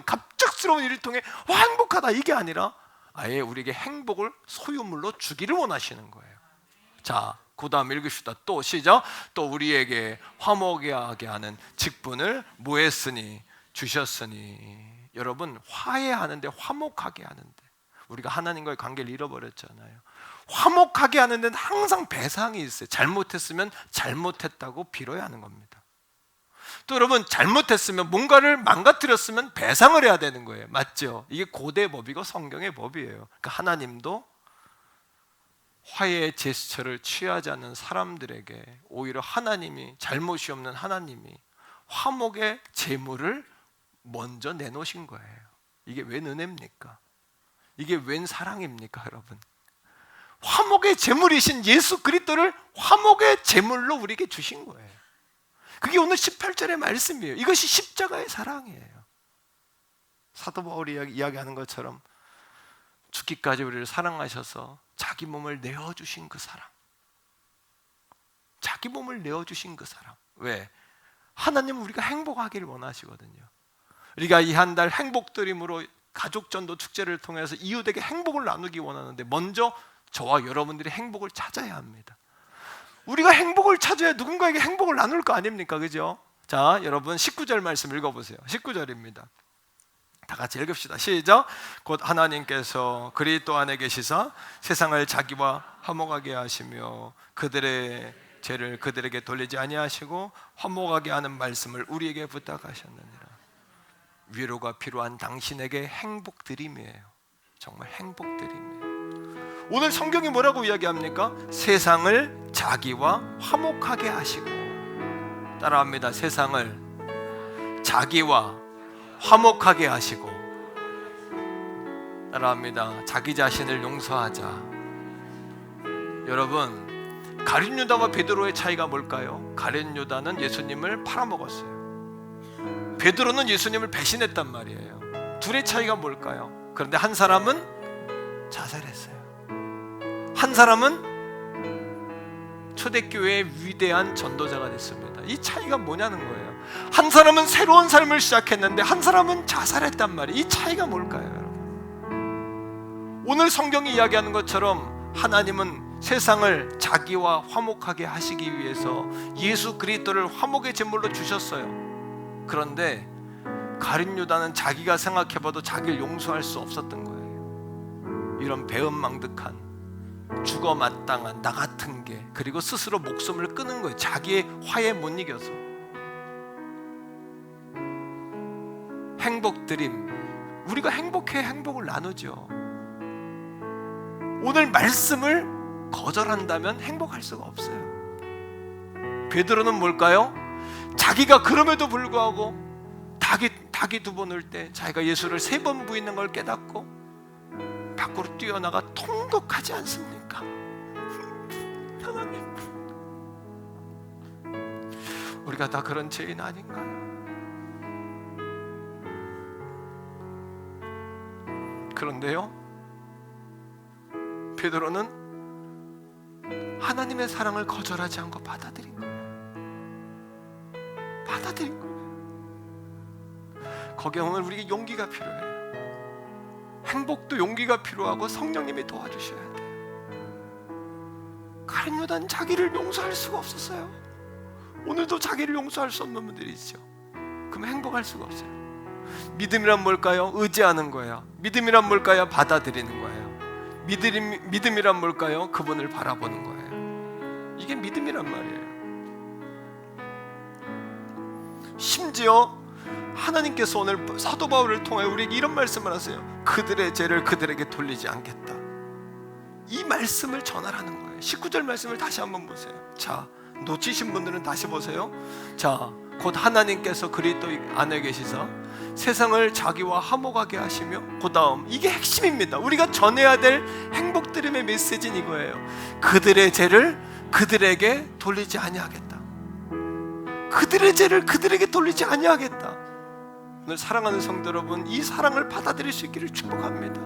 갑작스러운 일을 통해 행복하다 이게 아니라 아예 우리에게 행복을 소유물로 주기를 원하시는 거예요. 자, 그 다음 읽읍시다. 또 시작. 또 우리에게 화목하게 하는 직분을 뭐 했으니? 주셨으니. 여러분, 화해하는데 화목하게 하는데 우리가 하나님과의 관계를 잃어버렸잖아요. 화목하게 하는 데는 항상 배상이 있어요. 잘못했으면 잘못했다고 빌어야 하는 겁니다. 또 여러분, 잘못했으면 뭔가를 망가뜨렸으면 배상을 해야 되는 거예요. 맞죠? 이게 고대 법이고 성경의 법이에요. 그러니까 하나님도 화해의 제스처를 취하지 않는 사람들에게 오히려 하나님이, 잘못이 없는 하나님이 화목의 제물을 먼저 내놓으신 거예요. 이게 웬 은혜입니까? 이게 웬 사랑입니까, 여러분? 화목의 제물이신 예수 그리스도를 화목의 제물로 우리에게 주신 거예요. 그게 오늘 18절의 말씀이에요. 이것이 십자가의 사랑이에요. 사도 바울이 이야기하는 것처럼 죽기까지 우리를 사랑하셔서 자기 몸을 내어주신 그 사랑. 자기 몸을 내어주신 그 사랑. 왜? 하나님은 우리가 행복하기를 원하시거든요. 우리가 이 한 달 행복드림으로 가족전도 축제를 통해서 이웃에게 행복을 나누기 원하는데 먼저 저와 여러분들이 행복을 찾아야 합니다. 우리가 행복을 찾아야 누군가에게 행복을 나눌 거 아닙니까? 그죠? 자, 여러분 19절 말씀 읽어보세요. 19절입니다. 다 같이 읽읍시다. 시작. 곧 하나님께서 그리스도 안에 계시사 세상을 자기와 화목하게 하시며 그들의 죄를 그들에게 돌리지 아니하시고 화목하게 하는 말씀을 우리에게 부탁하셨느니라. 위로가 필요한 당신에게 행복드림이에요. 정말 행복드림이에요. 오늘 성경이 뭐라고 이야기합니까? 세상을 자기와 화목하게 하시고, 따라합니다. 세상을 자기와 화목하게 하시고, 따라합니다. 자기 자신을 용서하자. 여러분, 가룟 유다와 베드로의 차이가 뭘까요? 가룟 유다는 예수님을 팔아먹었어요. 베드로는 예수님을 배신했단 말이에요. 둘의 차이가 뭘까요? 그런데 한 사람은 자살했어요. 한 사람은 초대교회의 위대한 전도자가 됐습니다. 이 차이가 뭐냐는 거예요. 한 사람은 새로운 삶을 시작했는데 한 사람은 자살했단 말이에요. 이 차이가 뭘까요, 여러분? 오늘 성경이 이야기하는 것처럼 하나님은 세상을 자기와 화목하게 하시기 위해서 예수 그리스도를 화목의 제물로 주셨어요. 그런데 가룟 유다는 자기가 생각해봐도 자기를 용서할 수 없었던 거예요. 이런 배은망덕한, 죽어 마땅한 나 같은 게, 그리고 스스로 목숨을 끊은 거예요. 자기의 화에 못 이겨서. 행복드림, 우리가 행복해 행복을 나누죠. 오늘 말씀을 거절한다면 행복할 수가 없어요. 베드로는 뭘까요? 자기가 그럼에도 불구하고 닭이 두 번 올 때 자기가 예수를 3번 부인는 걸 깨닫고 밖으로 뛰어나가 통곡하지 않습니까? 하나님, 우리가 다 그런 죄인 아닌가요? 그런데요, 베드로는 하나님의 사랑을 거절하지 않고 받아들인 거예요. 받아들인 거예요. 거기에 오늘 우리에게 용기가 필요해요. 행복도 용기가 필요하고 성령님이 도와주셔야 돼요. 가룟 유다는 자기를 용서할 수가 없었어요. 오늘도 자기를 용서할 수 없는 분들이 있죠. 그럼 행복할 수가 없어요. 믿음이란 뭘까요? 의지하는 거예요. 믿음이란 뭘까요? 받아들이는 거예요. 믿음이란 뭘까요? 그분을 바라보는 거예요. 이게 믿음이란 말이에요. 심지어 하나님께서 오늘 사도 바울을 통해 우리에게 이런 말씀을 하세요. 그들의 죄를 그들에게 돌리지 않겠다. 이 말씀을 전하라는 거예요. 19절 말씀을 다시 한번 보세요. 자, 놓치신 분들은 다시 보세요. 자, 곧 하나님께서 그리스도 안에 계시사 세상을 자기와 화목하게 하시며, 그 다음 이게 핵심입니다. 우리가 전해야 될 행복드림의 메시지는 이거예요. 그들의 죄를 그들에게 돌리지 아니하겠다. 그들의 죄를 그들에게 돌리지 아니하겠다. 오늘 사랑하는 성도 여러분, 이 사랑을 받아들일 수 있기를 축복합니다.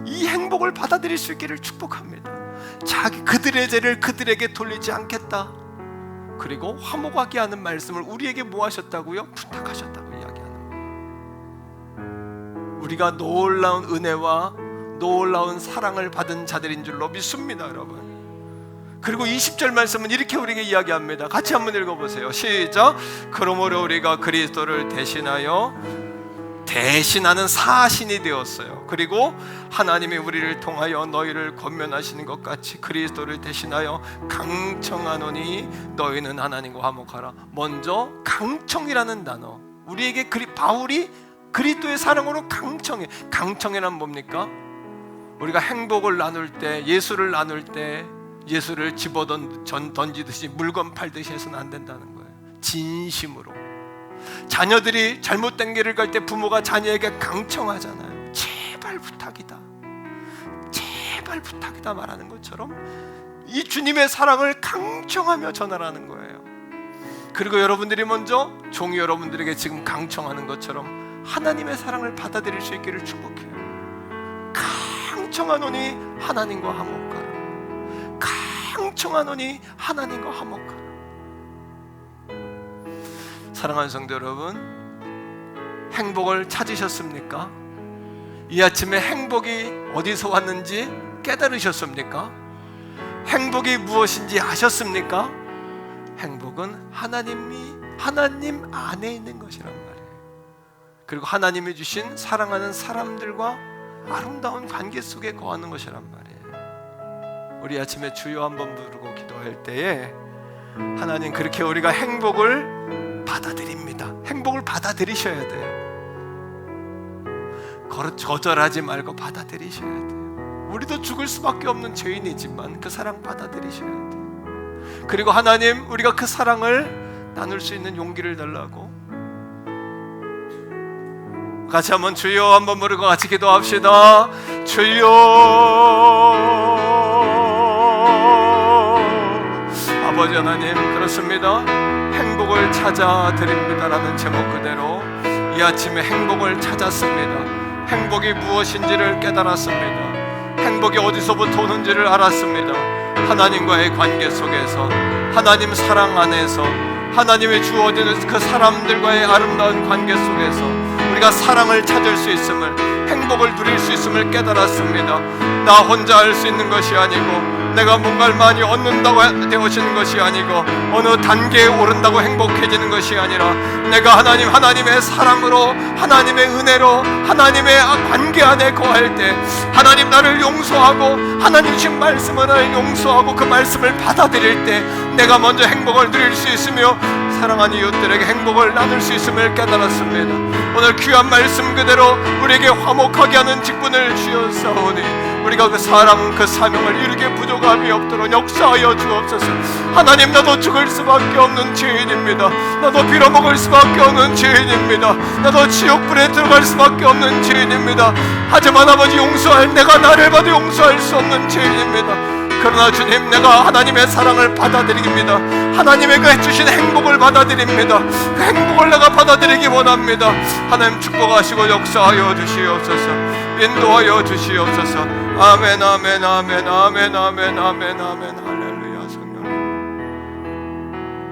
이 행복을 받아들일 수 있기를 축복합니다. 그들의 죄를 그들에게 돌리지 않겠다. 그리고 화목하게 하는 말씀을 우리에게 뭐 하셨다고요? 부탁하셨다고 이야기하는 거예요. 우리가 놀라운 은혜와 놀라운 사랑을 받은 자들인 줄로 믿습니다, 여러분. 그리고 20절 말씀은 이렇게 우리에게 이야기합니다. 같이 한번 읽어보세요. 시작. 그러므로 우리가 그리스도를 대신하는 사신이 되었어요. 그리고 하나님이 우리를 통하여 너희를 권면하시는 것 같이 그리스도를 대신하여 강청하노니 너희는 하나님과 화목하라. 먼저 강청이라는 단어, 우리에게 바울이 그리스도의 사랑으로 강청해. 강청이란 뭡니까? 우리가 행복을 나눌 때, 예수를 나눌 때 예수를 던지듯이 물건 팔듯이 해서는 안 된다는 거예요. 진심으로. 자녀들이 잘못된 길을 갈 때 부모가 자녀에게 강청하잖아요. 제발 부탁이다, 제발 부탁이다 말하는 것처럼 이 주님의 사랑을 강청하며 전하라는 거예요. 그리고 여러분들이 먼저 종이 여러분들에게 지금 강청하는 것처럼 하나님의 사랑을 받아들일 수 있기를 축복해요. 강청하노니 하나님과 화목하라. 강청하노니 하나님과 화목하라. 사랑하는 성도 여러분, 행복을 찾으셨습니까? 이 아침에 행복이 어디서 왔는지 깨달으셨습니까? 행복이 무엇인지 아셨습니까? 행복은 하나님 안에 있는 것이란 말이에요. 그리고 하나님이 주신 사랑하는 사람들과 아름다운 관계 속에 거하는 것이란 말이에요. 우리 아침에 주여 한번 부르고 기도할 때에 하나님 그렇게 우리가 행복을 받아들입니다. 행복을 받아들이셔야 돼요. 거절하지 말고 받아들이셔야 돼요. 우리도 죽을 수밖에 없는 죄인이지만 그 사랑 받아들이셔야 돼요. 그리고 하나님 우리가 그 사랑을 나눌 수 있는 용기를 달라고 같이 한번 주여 한번 부르고 같이 기도합시다. 주여. 아버지 하나님 그렇습니다. 행복을 찾아 드립니다라는 제목 그대로 이 아침에 행복을 찾았습니다. 행복이 무엇인지를 깨달았습니다. 행복이 어디서부터 오는지를 알았습니다. 하나님과의 관계 속에서, 하나님 사랑 안에서, 하나님의 주어지는 그 사람들과의 아름다운 관계 속에서 우리가 사랑을 찾을 수 있음을, 행복을 누릴 수 있음을 깨달았습니다. 나 혼자 할 수 있는 것이 아니고 내가 뭔가를 많이 얻는다고 되어지는 것이 아니고 어느 단계에 오른다고 행복해지는 것이 아니라 내가 하나님의 사랑으로, 하나님의 은혜로, 하나님의 관계 안에 거할 때 하나님 나를 용서하고 하나님 주신 말씀을 나를 용서하고 그 말씀을 받아들일 때 내가 먼저 행복을 누릴 수 있으며 사랑하는 이웃들에게 행복을 나눌 수 있음을 깨달았습니다. 오늘 귀한 말씀 그대로 우리에게 화목하게 하는 직분을 주셨사오니 우리가 그 사랑, 그 사명을 이루게 부족함이 없도록 역사하여 주옵소서. 하나님 나도 죽을 수밖에 없는 죄인입니다. 나도 빌어먹을 수밖에 없는 죄인입니다. 나도 지옥불에 들어갈 수밖에 없는 죄인입니다. 하지만 아버지 용서할, 내가 나를 봐도 용서할 수 없는 죄인입니다. 그러나 주님 내가 하나님의 사랑을 받아들입니다. 하나님의 그 주신 행복을 받아들입니다. 그 행복을 내가 받아들이기 원합니다. 하나님 축복하시고 역사하여 주시옵소서. 인도하여 주시옵소서. 아멘 아멘 아멘 아멘 아멘 아멘 아멘. 할렐루야. 성령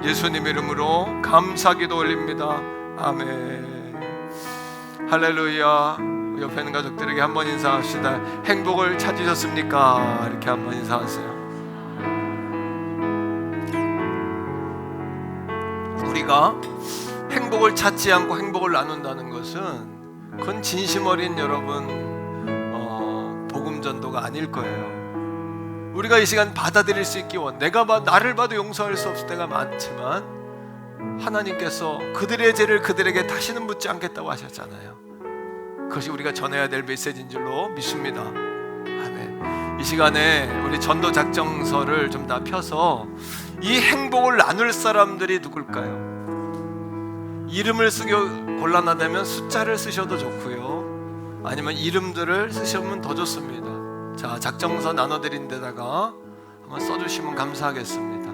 예수님 이름으로 감사기도 올립니다. 아멘. 할렐루야. 옆에 있는 가족들에게 한번 인사합시다. 행복을 찾으셨습니까? 이렇게 한번 인사하세요. 우리가 행복을 찾지 않고 행복을 나눈다는 것은 그건 진심 어린 여러분 복음 전도가 아닐 거예요. 우리가 이 시간 받아들일 수 있기 원. 내가 나를 봐도 용서할 수 없을 때가 많지만 하나님께서 그들의 죄를 그들에게 다시는 묻지 않겠다고 하셨잖아요. 그것이 우리가 전해야 될 메시지인 줄로 믿습니다. 아멘. 이 시간에 우리 전도 작정서를 좀 다 펴서 이 행복을 나눌 사람들이 누굴까요? 이름을 쓰기 곤란하다면 숫자를 쓰셔도 좋고요. 아니면 이름들을 쓰시면 더 좋습니다. 자, 작정서 나눠드린 데다가 한번 써주시면 감사하겠습니다.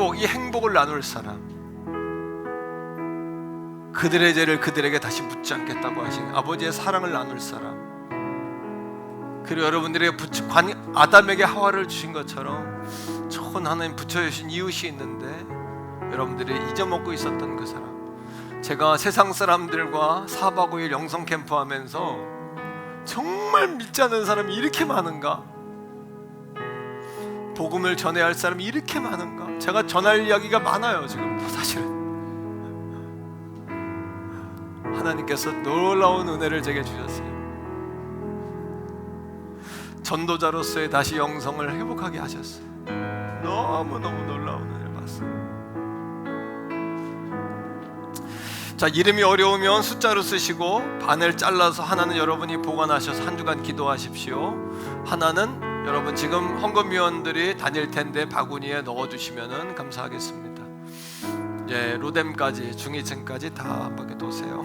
이 행복을 나눌 사람, 그들의 죄를 그들에게 다시 묻지 않겠다고 하신 아버지의 사랑을 나눌 사람, 그리고 여러분들에게 아담에게 하와를 주신 것처럼 좋은 하나님 붙여주신 이웃이 있는데 여러분들이 잊어먹고 있었던 그 사람. 제가 세상 사람들과 4박 5일 영성 캠프 하면서 정말 믿지 않는 사람이 이렇게 많은가? 복음을 전해야 할 사람이 이렇게 많은가? 제가 전할 이야기가 많아요. 지금 사실은 하나님께서 놀라운 은혜를 제게 주셨어요. 전도자로서의 다시 영성을 회복하게 하셨어요. 너무너무 놀라운 은혜를 받았어요. 자, 이름이 어려우면 숫자로 쓰시고 반을 잘라서 하나는 여러분이 보관하셔서 한 주간 기도하십시오. 하나는 여러분 지금 헌금위원들이 다닐 텐데 바구니에 넣어주시면 감사하겠습니다. 예, 로뎀까지 중위층까지 다 한 바퀴 도세요.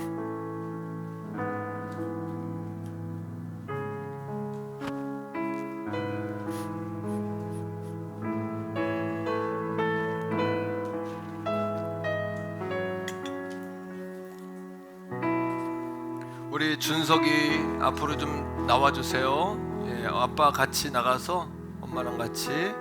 우리 준석이 앞으로 좀 나와주세요. 예, 아빠 같이 나가서 엄마랑 같이.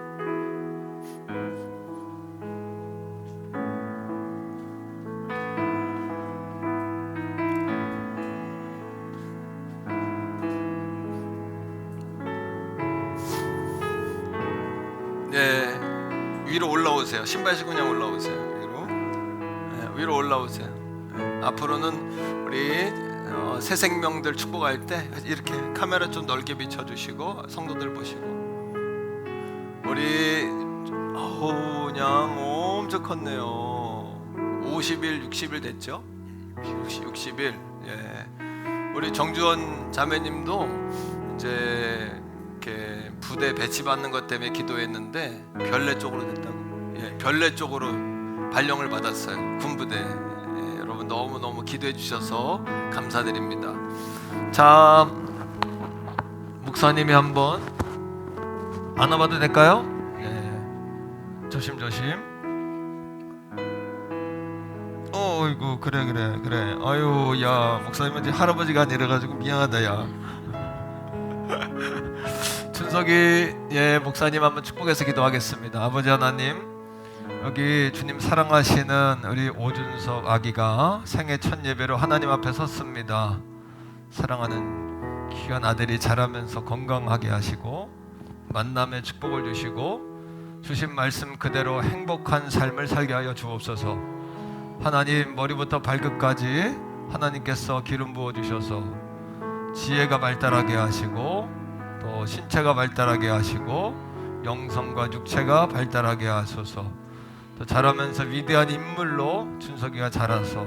네, 위로 올라오세요. 신발 신고 그냥 올라오세요. 위로. 네, 위로 올라오세요. 네, 앞으로는 우리 새 생명들 축복할 때 이렇게 카메라 좀 넓게 비춰주시고 성도들 보시고. 우리 그냥 엄청 컸네요. 50일, 60일 됐죠? 60일. 예. 우리 정주원 자매님도 이제 이렇게 부대 배치받는 것 때문에 기도했는데 별내 쪽으로 됐다고. 예, 별내 쪽으로 발령을 받았어요. 군부대. 예, 여러분 너무너무 기도해 주셔서 감사드립니다. 자, 목사님이 한번 안아봐도 될까요? 예, 조심조심. 어이구, 그래. 아유, 야, 목사님은 이제 할아버지가 아니라가지고 미안하다, 야. 준석이, 예, 목사님 한번 축복해서 기도하겠습니다. 아버지 하나님, 여기 주님 사랑하시는 우리 오준석 아기가 생애 첫 예배로 하나님 앞에 섰습니다. 사랑하는 귀한 아들이 자라면서 건강하게 하시고 만남의 축복을 주시고 주신 말씀 그대로 행복한 삶을 살게 하여 주옵소서. 하나님, 머리부터 발끝까지 하나님께서 기름 부어 주셔서 지혜가 발달하게 하시고 또 신체가 발달하게 하시고 영성과 육체가 발달하게 하소서. 또 자라면서 위대한 인물로 준석이가 자라서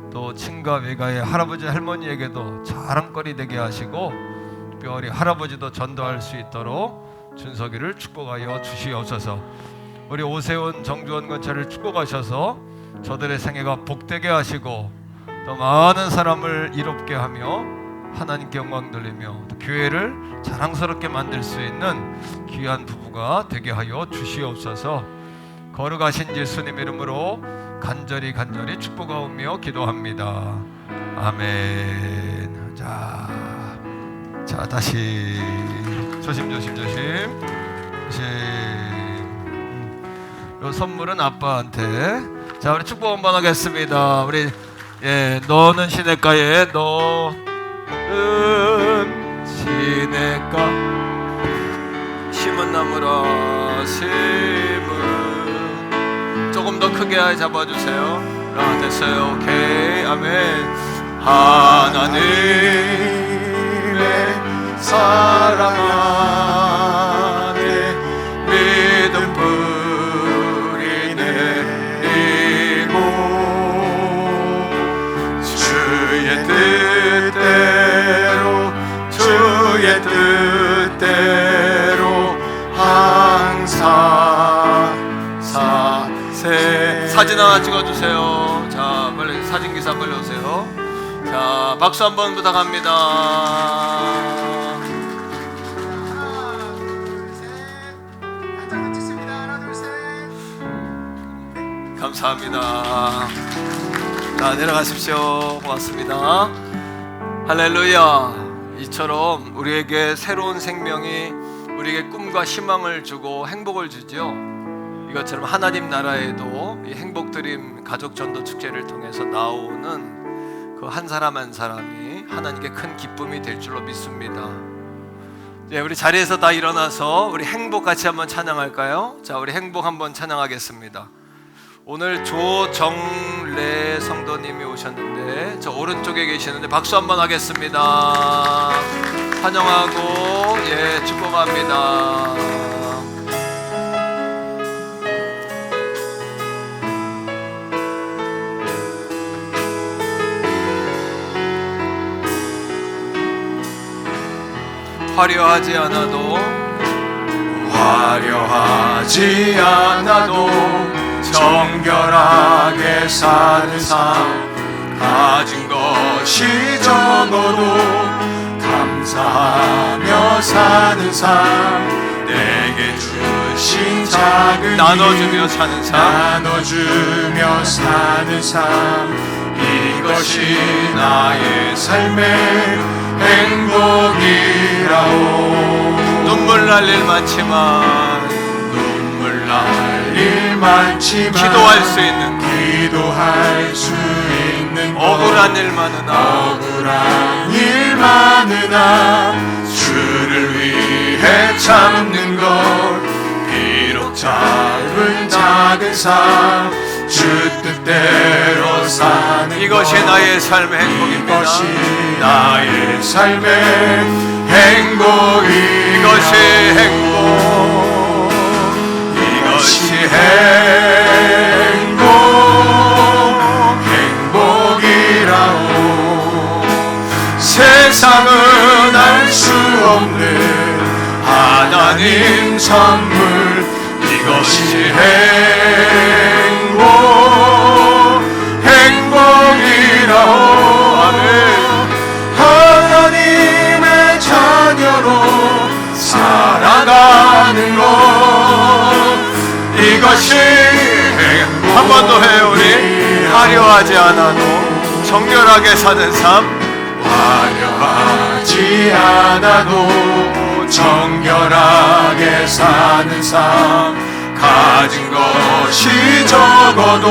또 친가 외가의 할아버지 할머니에게도 자랑거리 되게 하시고 특별히 할아버지도 전도할 수 있도록 준석이를 축복하여 주시옵소서. 우리 오세훈 정주원 건처를 축복하셔서 저들의 생애가 복되게 하시고 또 많은 사람을 이롭게 하며 하나님께 영광 돌리며 또 교회를 자랑스럽게 만들 수 있는 귀한 부부가 되게 하여 주시옵소서. 거룩하신 예수님 이름으로 간절히 축복하오며 기도합니다. 아멘. 자, 다시 조심. 요 선물은 아빠한테. 자, 우리 축복 한번 하겠습니다. 우리, 예, 너는 시냇가에, 너는 시냇가 심은 나무라 심은. 조금 더 크게 잡아주세요. 됐어요. 오케이. 아멘. 하나님의 사랑 안에 믿음 뿌리 내리고 주의 뜻대로 항상 사진 하나 찍어주세요. 자, 빨리 사진기사 빨리 오세요. 자, 박수 한번 부탁합니다. 하나, 둘, 셋. 한 장만 찍습니다. 하나, 둘, 셋. 감사합니다. 자, 내려가십시오. 고맙습니다. 할렐루야. 이처럼 우리에게 새로운 생명이 우리에게 꿈과 희망을 주고 행복을 주죠. 이것처럼 하나님 나라에도 이 행복드림 가족전도 축제를 통해서 나오는 그 한 사람 한 사람이 하나님께 큰 기쁨이 될 줄로 믿습니다. 네, 우리 자리에서 다 일어나서 우리 행복 같이 한번 찬양할까요? 자, 우리 행복 한번 찬양하겠습니다. 오늘 조정래 성도님이 오셨는데 저 오른쪽에 계시는데 박수 한번 하겠습니다. 환영하고, 예, 축복합니다. 화려하지 않아도 정결하게 사는 삶, 가진 것이 적어도 감사하며 사는 삶, 내게 주신 작은 나눠주며 사는 삶, 이것이 나의 삶의 행복이라오. 눈물 날 일 많지만 눈물 날 일 많지만 기도할 수 있는 기도할 수 있는 억울한 일 많으나 억울한 일 많으나 주를 위해 참는 것 비록 짧은 작은 삶 주 뜻대로 사는 이것이 것 나의 삶의 행복입니다. 이것이 나의 삶의 행복이 이것이 행복, 이것이 행복 행복이라오. 세상은 알 수 없는 하나님 선물 이것이 행복 행복이라오. 아멘. 하나님의 자녀로 살아가는 것 이것이 행복. 한 번 더 해. 우리 화려하지 않아도 정결하게 사는 삶, 화려하지 않아도 정결하게 사는 삶 가진 것이 적어도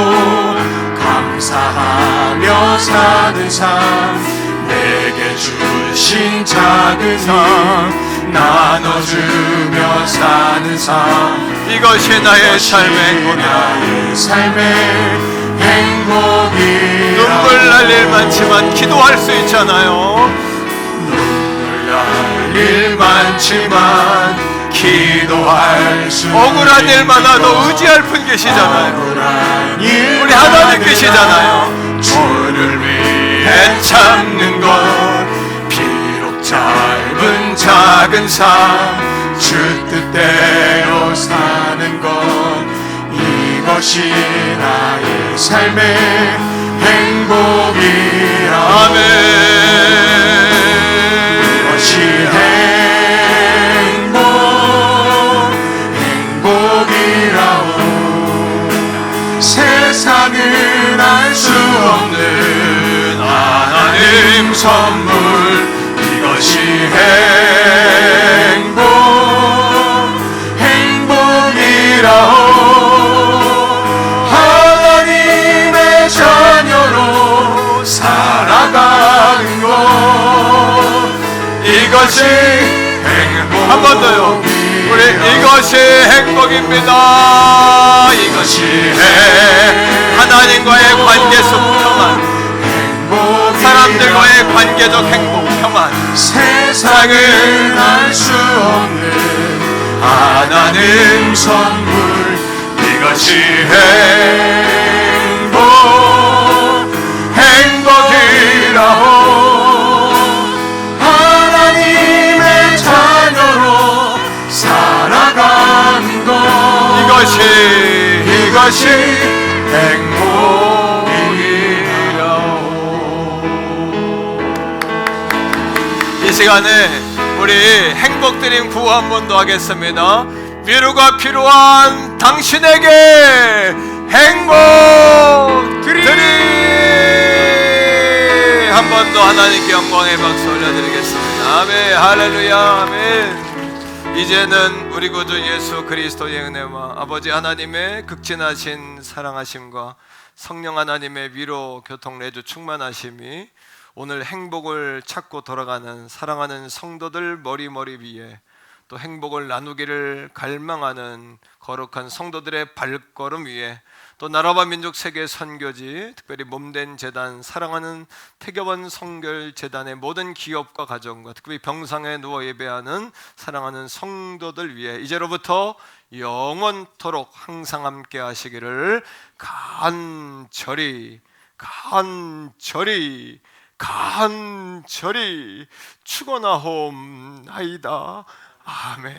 감사하며 사는 삶 내게 주신 작은 삶 나눠주며 사는 삶 이것이 나의 삶의 행복이다. 나의 삶의 행복이 눈물 날 일 많지만 기도할 수 있잖아요. 눈물 날 일 많지만 기도할 수 억울한 일 많아도 의지할 분 계시잖아요. 억울한 일 우리 하나님 많으나 계시잖아요. 주를 위해 참는 것 비록 짧은 작은 삶 주 뜻대로 사는 것 이것이 나의 삶의 행복이라. 아멘. 이것이 행복 행복이라오. 세상은 알 수 없는 하나님 선물 이것이 행복 행복이라오. 하나님의 자녀로 살아가는 것 이것이 행복. 한 번 더요. 우리 이것이 행복입니다. 이것이 하나님과의 관계 속 평안, 사람들과의 관계적 행복, 평안, 세상은 알 수 없는 하나님 선물 이것이 행복 행복이라오. 하나님의 자녀로 살아가는 것 이것이 행복이라오. 이 시간에 우리 행복드림 구호 한 번 더 하겠습니다. 위로가 필요한 당신에게 행복 드림. 한 번 더 하나님께 영광의 박수 올려드리겠습니다. 아멘. 할렐루야. 아멘. 이제는 우리 구주 예수 그리스도의 은혜와 아버지 하나님의 극진하신 사랑하심과 성령 하나님의 위로 교통 내주 충만하심이 오늘 행복을 찾고 돌아가는 사랑하는 성도들 머리머리 위에 또 행복을 나누기를 갈망하는 거룩한 성도들의 발걸음 위에 또 나라와 민족 세계 선교지 특별히 몸된 재단 사랑하는 태교원 성결 재단의 모든 기업과 가정과 특별히 병상에 누워 예배하는 사랑하는 성도들 위해 이제로부터 영원토록 항상 함께 하시기를 간절히 축원하옵나이다. 아멘.